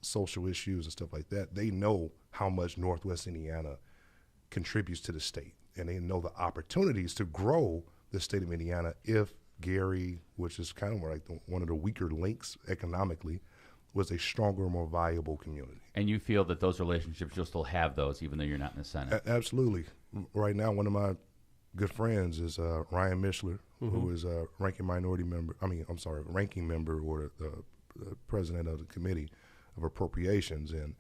social issues and stuff like that, they know how much Northwest Indiana contributes to the state. And they know the opportunities to grow the state of Indiana if Gary, which is kind of like one of the weaker links economically, was a stronger, more viable community. And you feel that those relationships, you'll still have those even though you're not in the Senate? Absolutely. Right now, one of my good friends is Ryan Mishler, who is a ranking member or the president of the committee of appropriations. And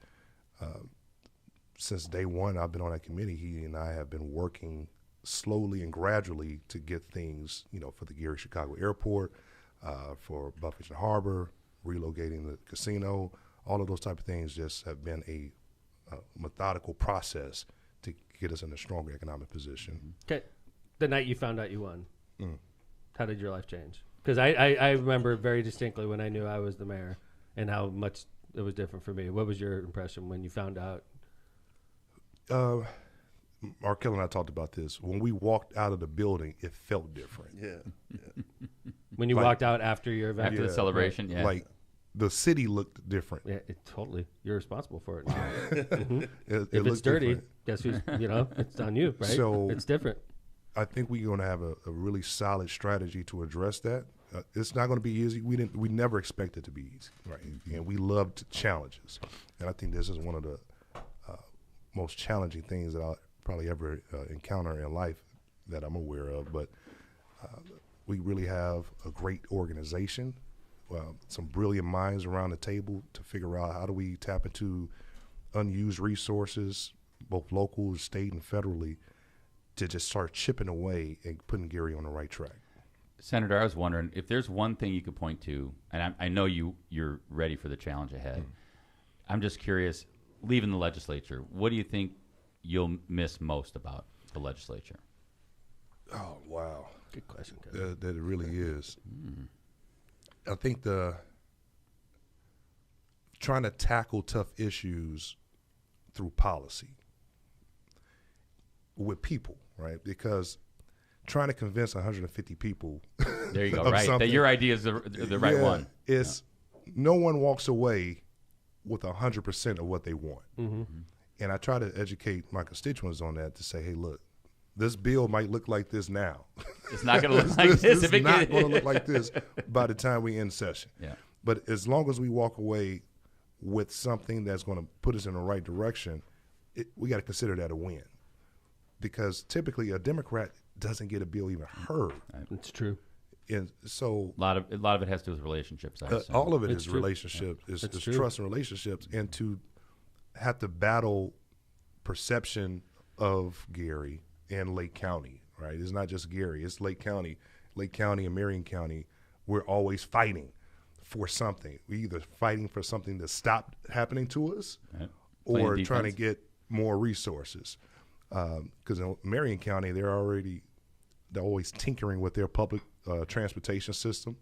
since day one I've been on that committee, he and I have been working slowly and gradually to get things, for the Gary Chicago Airport, for Buffington Harbor, relocating the casino. All of those type of things just have been a methodical process to get us in a stronger economic position. Okay. The night you found out you won, how did your life change? Because I remember very distinctly when I knew I was the mayor and how much it was different for me. What was your impression when you found out? Markel and I talked about this. When we walked out of the building, it felt different. Yeah. When you walked out after your event? After the celebration, yeah. Like the city looked different. Yeah, totally. You're responsible for it. It if it's dirty, different. guess who's, it's on you, right? So it's different. I think we're going to have a really solid strategy to address that. It's not going to be easy. We never expect it to be easy, right? And we loved challenges. And I think this is one of the most challenging things that I'll probably ever encounter in life that I'm aware of. But we really have a great organization, some brilliant minds around the table to figure out how do we tap into unused resources, both local, state, and federally, to just start chipping away and putting Gary on the right track. Senator, I was wondering if there's one thing you could point to, and I know you're ready for the challenge ahead. I'm just curious, leaving the legislature, what do you think you'll miss most about the legislature? Oh, wow. Good question, That it really is. I think trying to tackle tough issues through policy with people, right? Because trying to convince 150 people there you go, right, that your idea is the right one. No one walks away with 100% of what they want. And I try to educate my constituents on that to say, hey, look, this bill might look like this now. It's not going to look like this. It's not going to look like this by the time we end session. Yeah. But as long as we walk away with something that's going to put us in the right direction, we got to consider that a win. Because typically a Democrat doesn't get a bill even heard. It's true. And so a lot of it has to do with relationships. all of it It's is true. relationships. Yeah. It's true. trust and relationships. And to have to battle perception of Gary and Lake County, right? It's not just Gary. It's Lake County. Lake County and Marion County, we're always fighting for something. We're either fighting for something to stop happening to us or trying to get more resources. Because in Marion County, they're always tinkering with their public transportation system,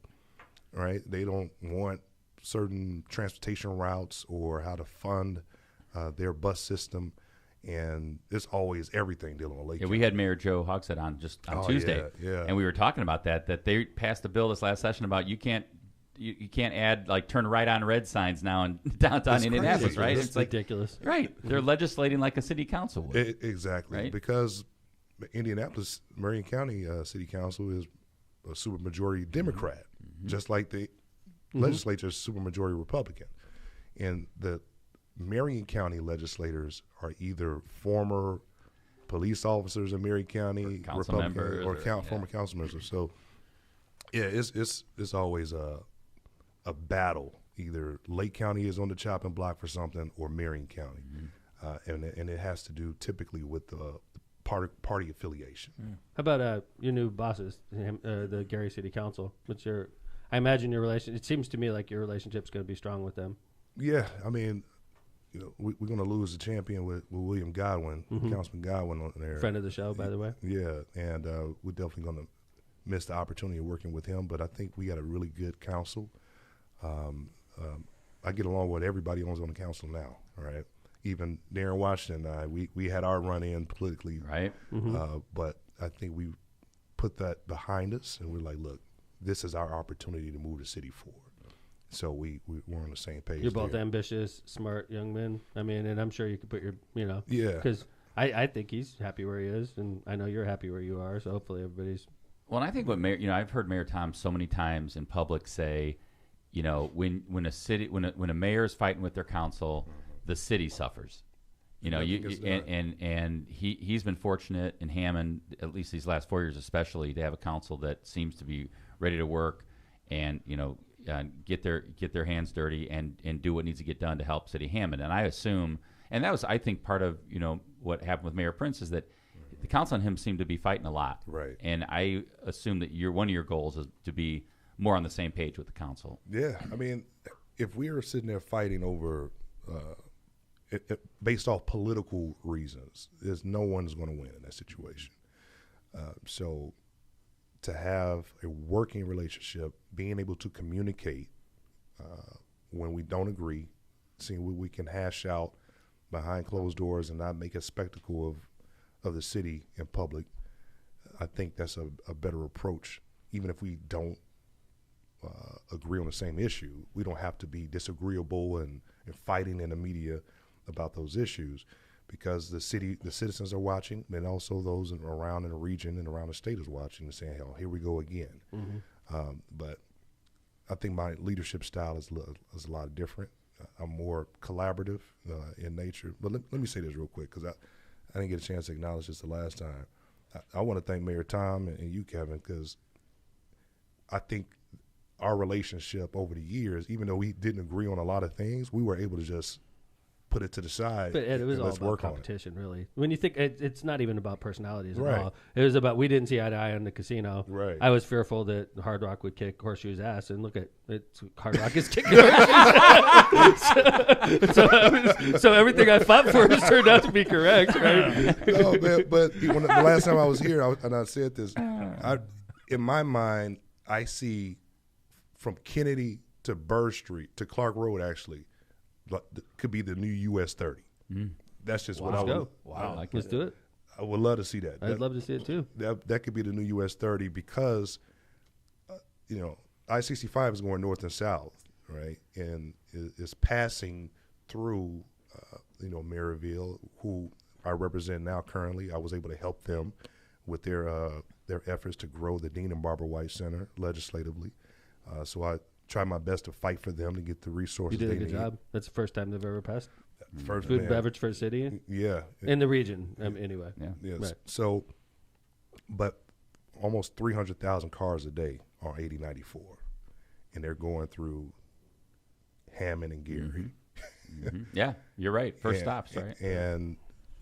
right? They don't want certain transportation routes or how to fund their bus system, and it's always everything dealing with Lake County. We had Mayor Joe Hogsett on Tuesday, yeah. and we were talking about that they passed a bill this last session about you can't you can't add like turn right on red signs now in downtown Indianapolis, right? It's like ridiculous. Right. They're legislating like a city council would. Exactly. Right? Because Indianapolis, Marion County City Council is a supermajority Democrat, just like the legislature is supermajority Republican. And the Marion County legislators are either former police officers in Marion County, council members, former council members. So, yeah, it's always a battle. Either Lake County is on the chopping block for something, or Marion County, and it has to do typically with the party affiliation. How about your new bosses, the Gary City Council? I imagine your relation. It seems to me like your relationship's going to be strong with them. Yeah, I mean, we're going to lose the champion with William Godwin, Councilman Godwin on there. Friend of the show, by the way. Yeah, and we're definitely going to miss the opportunity of working with him, but I think we got a really good council. I get along with everybody who's on the council now, all right? Even Darren Washington and I, we had our run-in politically. Right. But I think we put that behind us, and we're like, look, this is our opportunity to move the city forward. So we're on the same page. You're both ambitious, smart young men. I mean, and I'm sure you could put your, Yeah. Because I think he's happy where he is, and I know you're happy where you are, so hopefully everybody's. Well, and I think what Mayor, I've heard Mayor Tom so many times in public say, when a mayor is fighting with their council, the city suffers. And he's been fortunate in Hammond, at least these last 4 years especially, to have a council that seems to be ready to work and get their hands dirty and do what needs to get done to help City Hammond. And I assume, and that was I think part of what happened with Mayor Prince is that the council and him seem to be fighting a lot. Right. And I assume that one of your goals is to be more on the same page with the council. Yeah, I mean, if we are sitting there fighting over. Based off political reasons, no one's going to win in that situation. So to have a working relationship, being able to communicate when we don't agree, seeing what we can hash out behind closed doors and not make a spectacle of the city in public, I think that's a better approach. Even if we don't agree on the same issue, we don't have to be disagreeable and fighting in the media about those issues, because the citizens are watching, and also those around in the region and around the state is watching and saying, "Hell, here we go again." But I think my leadership style is a lot different. I'm more collaborative in nature. But let me say this real quick, because I didn't get a chance to acknowledge this the last time. I want to thank Mayor Tom and you, Kevin, because I think our relationship over the years, even though we didn't agree on a lot of things, we were able to just put it to the side. But Ed, it was all about competition, really. When you think it's not even about personalities at all. It was about we didn't see eye to eye on the casino. Right. I was fearful that Hard Rock would kick Horseshoe's ass, and look at it. Hard Rock is kicking Horseshoe's ass. So everything I fought for has turned out to be correct, right? No, but the last time I was here, I said this, in my mind, I see from Kennedy to Burr Street to Clark Road, actually, could be the new US 30. That's just what I would. Wow, let's do it. I would love to see that. I'd love to see it too. That could be the new US 30, because I-65 is going north and south, right, and is passing through Maryville, who I represent now currently. I was able to help them with their efforts to grow the Dean and Barbara White Center legislatively. So I try my best to fight for them to get the resources they need. You did a good job. That's the first time they've ever passed first food and beverage for a city. Yeah, in the region, anyway. Yeah. Yes. Right. So, but almost 300,000 cars a day on 8094, and they're going through Hammond and Gary. Yeah, you're right. First stops, right? And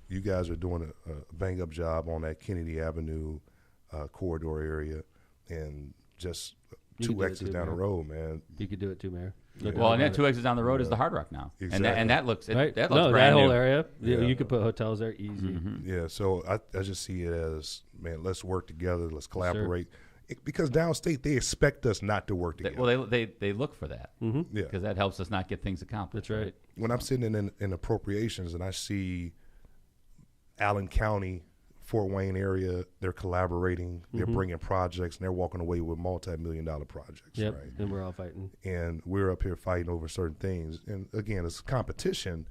you guys are doing a bang up job on that Kennedy Avenue corridor area, and just two exits down the road, man. You could do it too, Mayor. Well, and that 2 exits down the road is the Hard Rock now, exactly. and that looks right. That looks brand that whole new. area. You could put hotels there easy. Yeah, so I just see it as, man, let's work together, let's collaborate, because downstate they expect us not to work together. Well, they look for that, yeah, because that helps us not get things accomplished. That's right. When I'm sitting in appropriations and I see Allen County Fort Wayne area, they're collaborating, they're bringing projects, and they're walking away with multi-million-dollar projects. Yep, right? and we're all fighting. And we're up here fighting over certain things. And again, it's competition,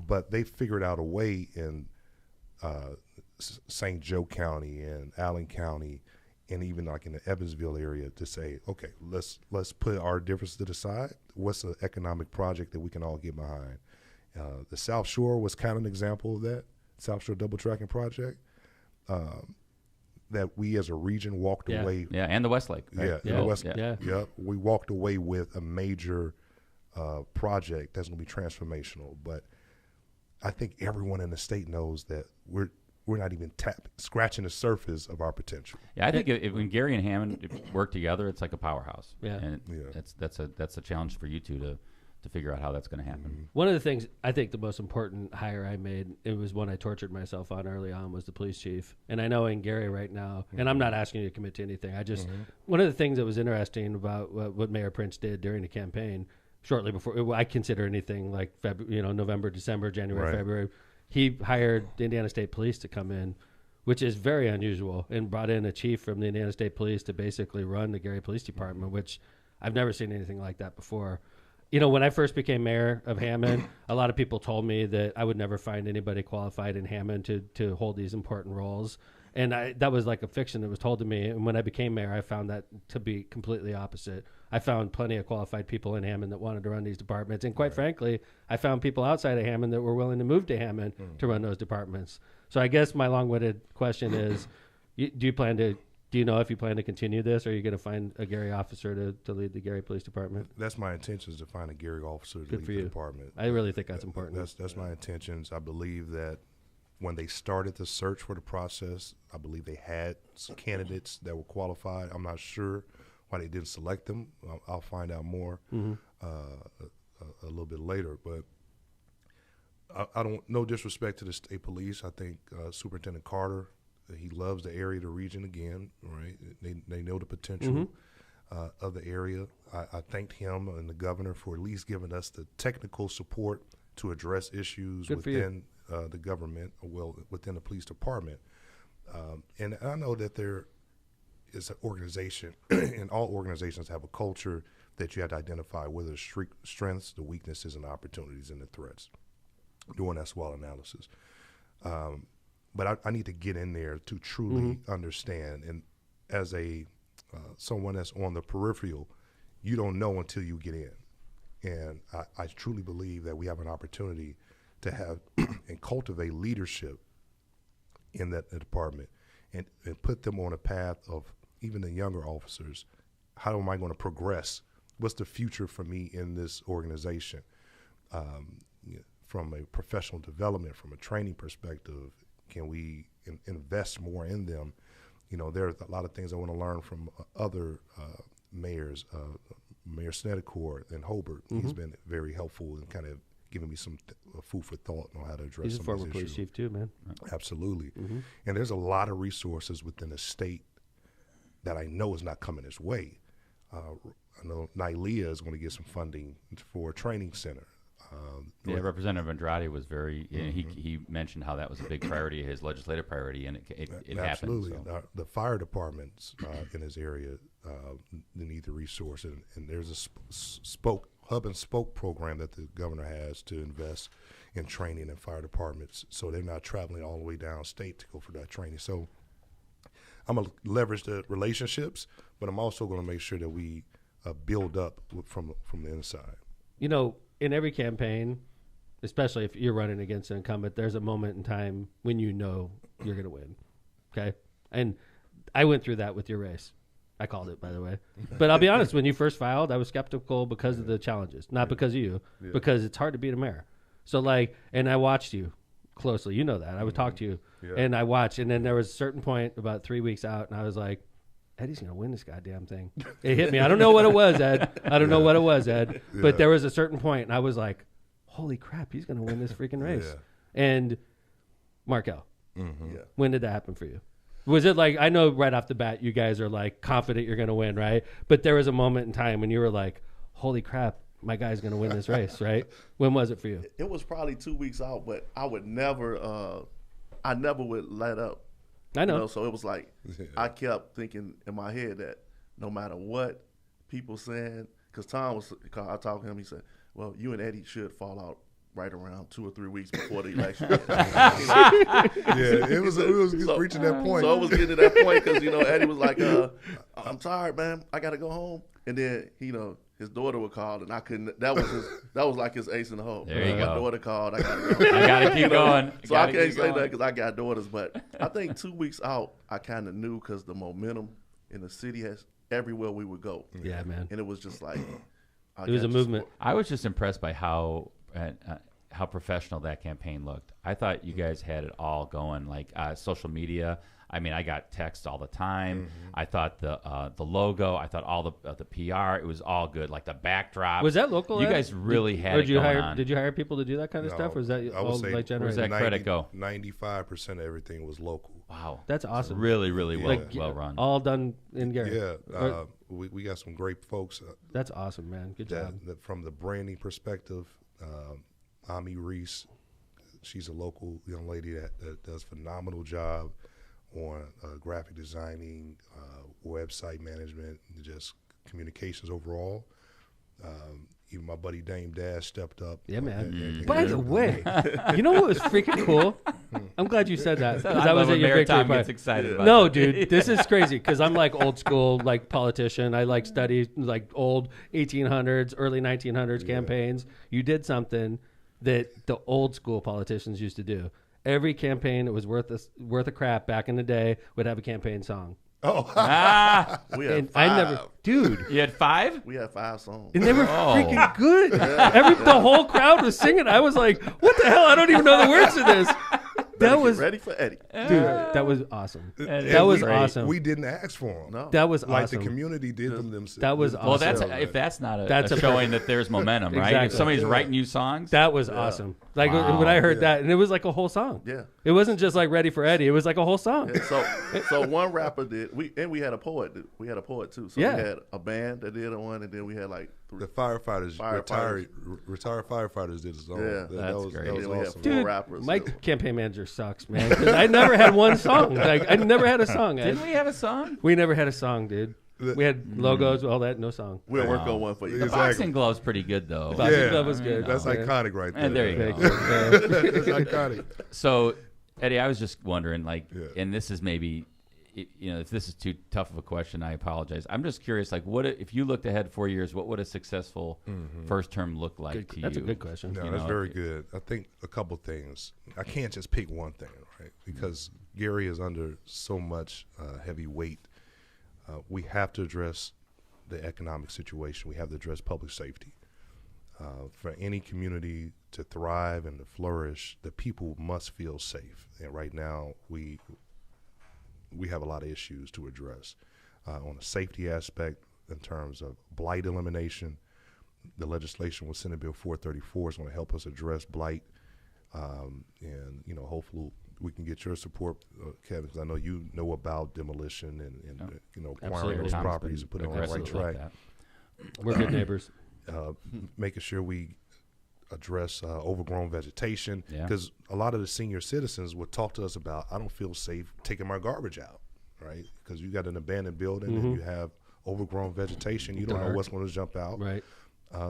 but they figured out a way in St. Joe County and Allen County, and even like in the Evansville area, to say, okay, let's put our differences to the side. What's an economic project that we can all get behind? The South Shore was kind of an example of that. South Shore Double Tracking Project, that we as a region walked away. Yeah, and the Westlake. Right? The West. Yeah. We walked away with a major project that's going to be transformational. But I think everyone in the state knows that we're not even scratching the surface of our potential. Yeah, I think when Gary and Hammond work together, it's like a powerhouse. Yeah, and that's a challenge for you two to figure out how that's going to happen. One of the things, I think the most important hire I made, it was one I tortured myself on early on, was the police chief. And I know in Gary right now, and I'm not asking you to commit to anything, I just, one of the things that was interesting about what Mayor Prince did during the campaign, shortly before, I consider anything like November, December, January, February, he hired the Indiana State Police to come in, which is very unusual, and brought in a chief from the Indiana State Police to basically run the Gary Police Department, which I've never seen anything like that before. When I first became mayor of Hammond, a lot of people told me that I would never find anybody qualified in Hammond to hold these important roles. And that was like a fiction that was told to me. And when I became mayor, I found that to be completely opposite. I found plenty of qualified people in Hammond that wanted to run these departments. And quite frankly, I found people outside of Hammond that were willing to move to Hammond to run those departments. So I guess my long-winded question is, do you know if you plan to continue this, or are you going to find a Gary officer to lead the Gary Police Department? That's my intention, is to find a Gary officer to lead the department. I really think that's important. That's my intentions. I believe that when they started the search for the process, I believe they had some candidates that were qualified. I'm not sure why they didn't select them. I'll find out more a little bit later. But I don't, no disrespect to the state police. I think Superintendent Carter, he loves the area, the region again, right? They know the potential of the area. I thanked him and the governor for at least giving us the technical support to address issues within the government, within the police department. And I know that there is an organization, and all organizations have a culture that you have to identify what are the strengths, the weaknesses, and the opportunities, and the threats, doing that SWOT analysis. But I need to get in there to truly understand. And as someone that's on the peripheral, you don't know until you get in. And I truly believe that we have an opportunity to have and cultivate leadership in that department, and put them on a path of, even the younger officers, how am I going to progress? What's the future for me in this organization? From a professional development, from a training perspective, can we invest more in them? There's a lot of things I want to learn from other mayors. Mayor Snedeker in Hobart, he's been very helpful in kind of giving me some food for thought on how to address some of these issues. He's a former police chief too, man. Absolutely. And there's a lot of resources within the state that I know is not coming his way. I know NYLEA is going to get some funding for a training center. Representative Andrade was very. He mentioned how that was a big priority, his legislative priority, and it absolutely. happened. So. The fire departments in his area need the resource, and there's a hub and spoke program that the governor has to invest in training in fire departments, so they're not traveling all the way downstate to go for that training. So I'm gonna leverage the relationships, but I'm also going to make sure that we build up from the inside. In every campaign, especially if you're running against an incumbent, there's a moment in time when you know you're going to win, okay? And I went through that with your race. I called it, by the way. But I'll be honest, when you first filed, I was skeptical because of the challenges, not because of you, because it's hard to beat a mayor. So, and I watched you closely. You know that. I would talk to you, and I watched. And then there was a certain point about 3 weeks out, and I was like, Eddie's going to win this goddamn thing. It hit me. I don't know what it was, Ed. I don't know what it was, Ed. But there was a certain point, and I was like, holy crap, he's going to win this freaking race. And Markel, when did that happen for you? Was it like, I know right off the bat you guys are like confident you're going to win, right? But there was a moment in time when you were like, holy crap, my guy's going to win this race, right? When was it for you? It was probably 2 weeks out, but I never would let up I know. So it was like I kept thinking in my head that no matter what people saying, because I talked to him, he said, well, you and Eddie should fall out right around 2 or 3 weeks before the election. It was reaching that point. So it was getting to that point because, Eddie was like, I'm tired, man. I got to go home. And then, his daughter would call, and I couldn't. That was like his ace in the hole. There you My go. daughter called. I got to go. I got to keep going. So I can't say that because I got daughters. But I think 2 weeks out, I kind of knew because the momentum in the city has everywhere we would go. Yeah, man. And it was just like it was a movement. I was just impressed by how professional that campaign looked. I thought you guys had it all going, like social media. I mean, I got texts all the time. Mm-hmm. I thought the logo. I thought all the PR. It was all good. Like the backdrop. Was that local? You guys really had it going on. Did you hire people to do that kind of stuff, or was that all like generated? Where's that credit go? 95% of everything was local. Wow, that's awesome. Really, really well run. All done in Gary. Yeah, we got some great folks. That's awesome, man. Good job. From the branding perspective, Ami Reese, she's a local young lady that does a phenomenal job on graphic designing, website management, and just communications overall. Even my buddy Dame Dash stepped up. Yeah, man. By the way, you know what was freaking cool? I'm glad you said that because I was at your victory party. Gets excited about no, that. Dude, this is crazy because I'm like old school, like politician. I like study like old 1800s, early 1900s campaigns. You did something that the old school politicians used to do. Every campaign that was worth a crap back in the day would have a campaign song. Oh, we had 5. I never, dude. You had 5? We had 5 songs, and they were freaking good. The whole crowd was singing. I was like, "What the hell? I don't even know the words to this." That was ready for Eddie, dude. That was awesome. That was awesome. We didn't ask for them. No. That was like awesome. the community did them themselves. That was awesome. Well, if that's not a showing that there's momentum, right? Exactly. If somebody's writing you songs, that was awesome. Like when I heard that, and it was like a whole song. Yeah, it wasn't just like Ready for Eddie. It was like a whole song. Yeah, so one rapper did. We had a poet. We had a poet too. So we had a band that did one, and then we had like the firefighters. Retired firefighters did a song. Yeah, that was great. We had awesome. 4 rappers. My campaign manager sucks, man. I never had one song. Like I never had a song. Didn't we have a song? We never had a song, dude. We had logos, all that, no song. We'll work on one for you. The boxing glove's pretty good though. The boxing glove was good. That's iconic right there. And there you go. That's iconic. So, Eddie, I was just wondering, and this is maybe, if this is too tough of a question, I apologize. I'm just curious, what if you looked ahead 4 years, what would a successful first term look like to you? That's a good question. No, that's very good. I think a couple things. I can't just pick one thing, right? Because Gary is under so much heavy weight. We have to address the economic situation. We have to address public safety. For any community to thrive and to flourish, the people must feel safe. And right now, we have a lot of issues to address on a safety aspect in terms of blight elimination. The legislation with Senate Bill 434 is going to help us address blight, and hopefully we can get your support, Kevin, because I know you know about demolition and acquiring those properties and putting it on the right track. We're good neighbors. Making sure we address overgrown vegetation, because a lot of the senior citizens would talk to us about, I don't feel safe taking my garbage out, right? Because you got an abandoned building and you have overgrown vegetation. You don't know what's going to jump out. Right.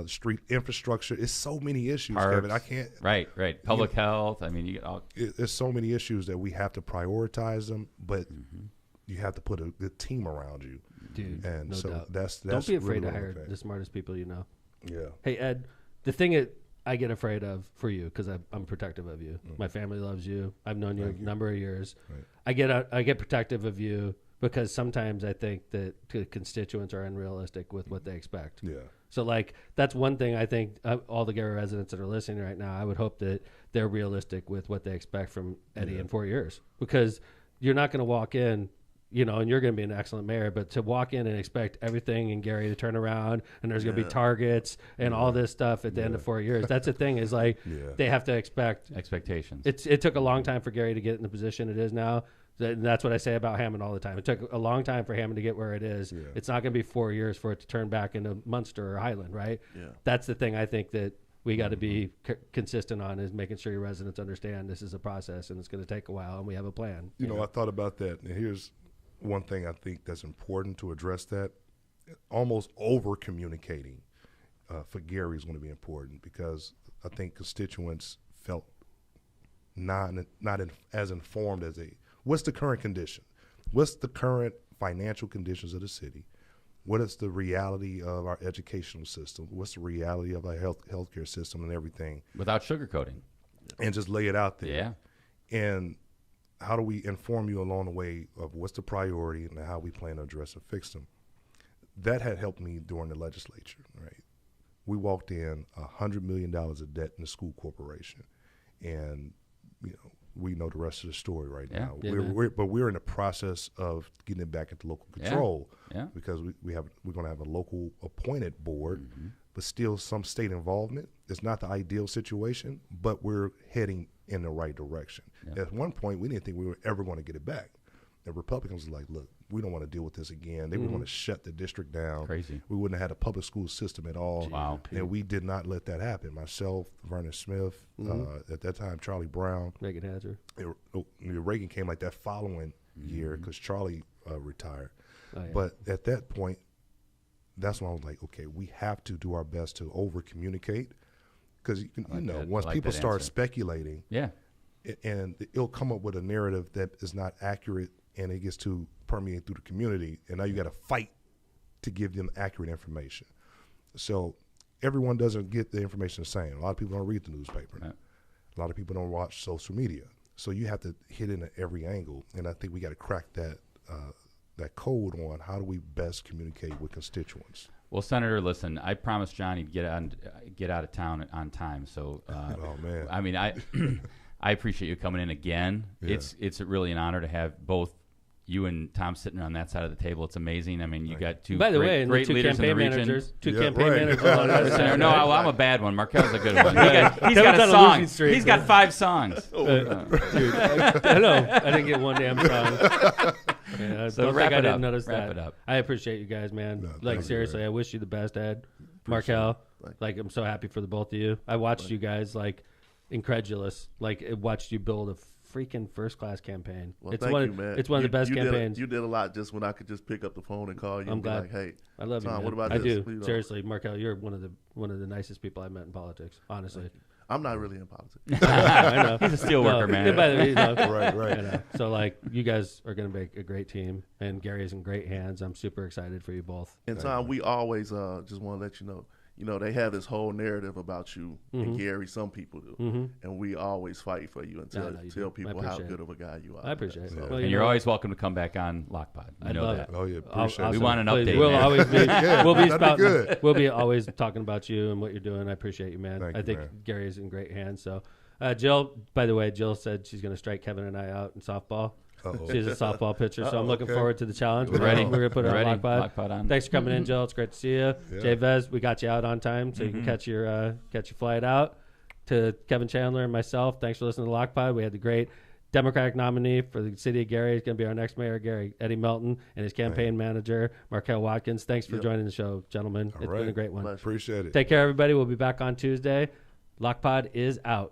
Street infrastructure. It's so many issues, Parks, Kevin. I can't. Right. Public health. I mean, you get all. There's so many issues that we have to prioritize them, but you have to put a good team around you, dude. And no so doubt. that's don't be afraid really to hire the smartest people you know. Yeah. Hey Ed, the thing that I get afraid of for you, because I'm protective of you. My family loves you. I've known you a number of years. Right. I get protective of you because sometimes I think that the constituents are unrealistic with what they expect. Yeah. So that's one thing I think all the Gary residents that are listening right now, I would hope that they're realistic with what they expect from Eddie in 4 years, because you're not going to walk in, and you're going to be an excellent mayor, but to walk in and expect everything in Gary to turn around and there's going to be targets and all this stuff at the end of 4 years. That's the thing is they have to expect expectations. It took a long time for Gary to get in the position it is now. And that's what I say about Hammond all the time. It took a long time for Hammond to get where it is. Yeah. It's not going to be 4 years for it to turn back into Munster or Highland, right? Yeah. That's the thing I think that we got to be consistent on is making sure your residents understand this is a process and it's going to take a while and we have a plan. You know, I thought about that, and here's one thing I think that's important to address that. Almost over communicating for Gary is going to be important, because I think constituents felt not as informed as what's the current condition? What's the current financial conditions of the city? What is the reality of our educational system? What's the reality of our healthcare system and everything? Without sugarcoating. And just lay it out there. Yeah. And how do we inform you along the way of what's the priority and how we plan to address and fix them? That had helped me during the legislature, right? We walked in $100 million of debt in the school corporation. And, you know, we know the rest of the story right now. But we're in the process of getting it back into local control because we're going to have a local appointed board, but still some state involvement. It's not the ideal situation, but we're heading in the right direction. At one point, we didn't think we were ever going to get it back. The Republicans were like, look, we don't want to deal with this again. They were going to shut the district down. Crazy. We wouldn't have had a public school system at all. Wow. And we did not let that happen. Myself, Vernon Smith, at that time, Charlie Brown. Reagan Hazard. Reagan came like that following year because Charlie retired. Oh, yeah. But at that point, that's when I was like, okay, we have to do our best to over-communicate, because once people start speculating, and it'll come up with a narrative that is not accurate, and it gets to permeate through the community, and now you got to fight to give them accurate information. So everyone doesn't get the information the same. A lot of people don't read the newspaper. A lot of people don't watch social media. So you have to hit in at every angle, and I think we got to crack that code on how do we best communicate with constituents. Well, Senator, listen, I promised Johnny to get out of town on time. So, oh man, I mean, I appreciate you coming in again. Yeah. It's really an honor to have both you and Tom sitting on that side of the table. It's amazing. I mean, you got two By the way, great two leaders in the campaign region. managers, campaign right. managers on the other side. No, I'm a bad one. Markel's a good one. He's got a on a song. losing streak, He's got 5 songs. Dude, I know. I didn't get one damn song. Yeah, So don't wrap think I it didn't up. notice Wrap that. it up. I appreciate you guys, man. No, like thank you, seriously, man. I wish you the best, Ed. Markel, Thank like I'm so happy for the both of you. I watched you guys like incredulous. Like I watched you build a freaking first class campaign. Well, It's thank one you, man. It's one of the best campaigns. You did a lot just when I could just pick up the phone and call you I'm and be glad. like, hey, I love Tom, you, man. what about I this? do. You know. Seriously, Markel, you're one of the nicest people I've met in politics, honestly. I'm not really in politics. I know. He's a steel worker, man. Yeah, by the way, you know, Right. you know. So like you guys are going to make a great team, and Gary's in great hands. I'm super excited for you both. And Tom, we always just want to let you know, they have this whole narrative about you and Gary. Some people do, and we always fight for you and No, you tell do. people I how appreciate good it. of a guy you are. I appreciate it. So, Well, And you're always welcome to come back on Lockpod. I'd You know love that. Oh yeah, appreciate Awesome. We it. want an Please, update, We'll man. always be. Yeah, we'll be that'd be spouting. good. We'll be always talking about you and what you're doing. I appreciate you, man. Thank I you, think man. Gary's in great hands. So, Jill. By the way, Jill said she's going to strike Kevin and I out in softball. Uh-oh. She's a softball pitcher, so I'm looking okay. forward to the challenge. We're ready. We're gonna put her We're on ready. Lockpod on. Thanks for coming in, Jill. It's great to see you. Yeah. Jay Vez, we got you out on time, so you can catch your flight out. To Kevin Chandler and myself, thanks for listening to Lockpod. We had the great Democratic nominee for the city of Gary. He's going to be our next mayor, Eddie Melton, and his campaign manager, Markel Watkins. Thanks for joining the show, gentlemen. It's been a great one. Appreciate it. Take care, everybody. We'll be back on Tuesday. Lockpod is out.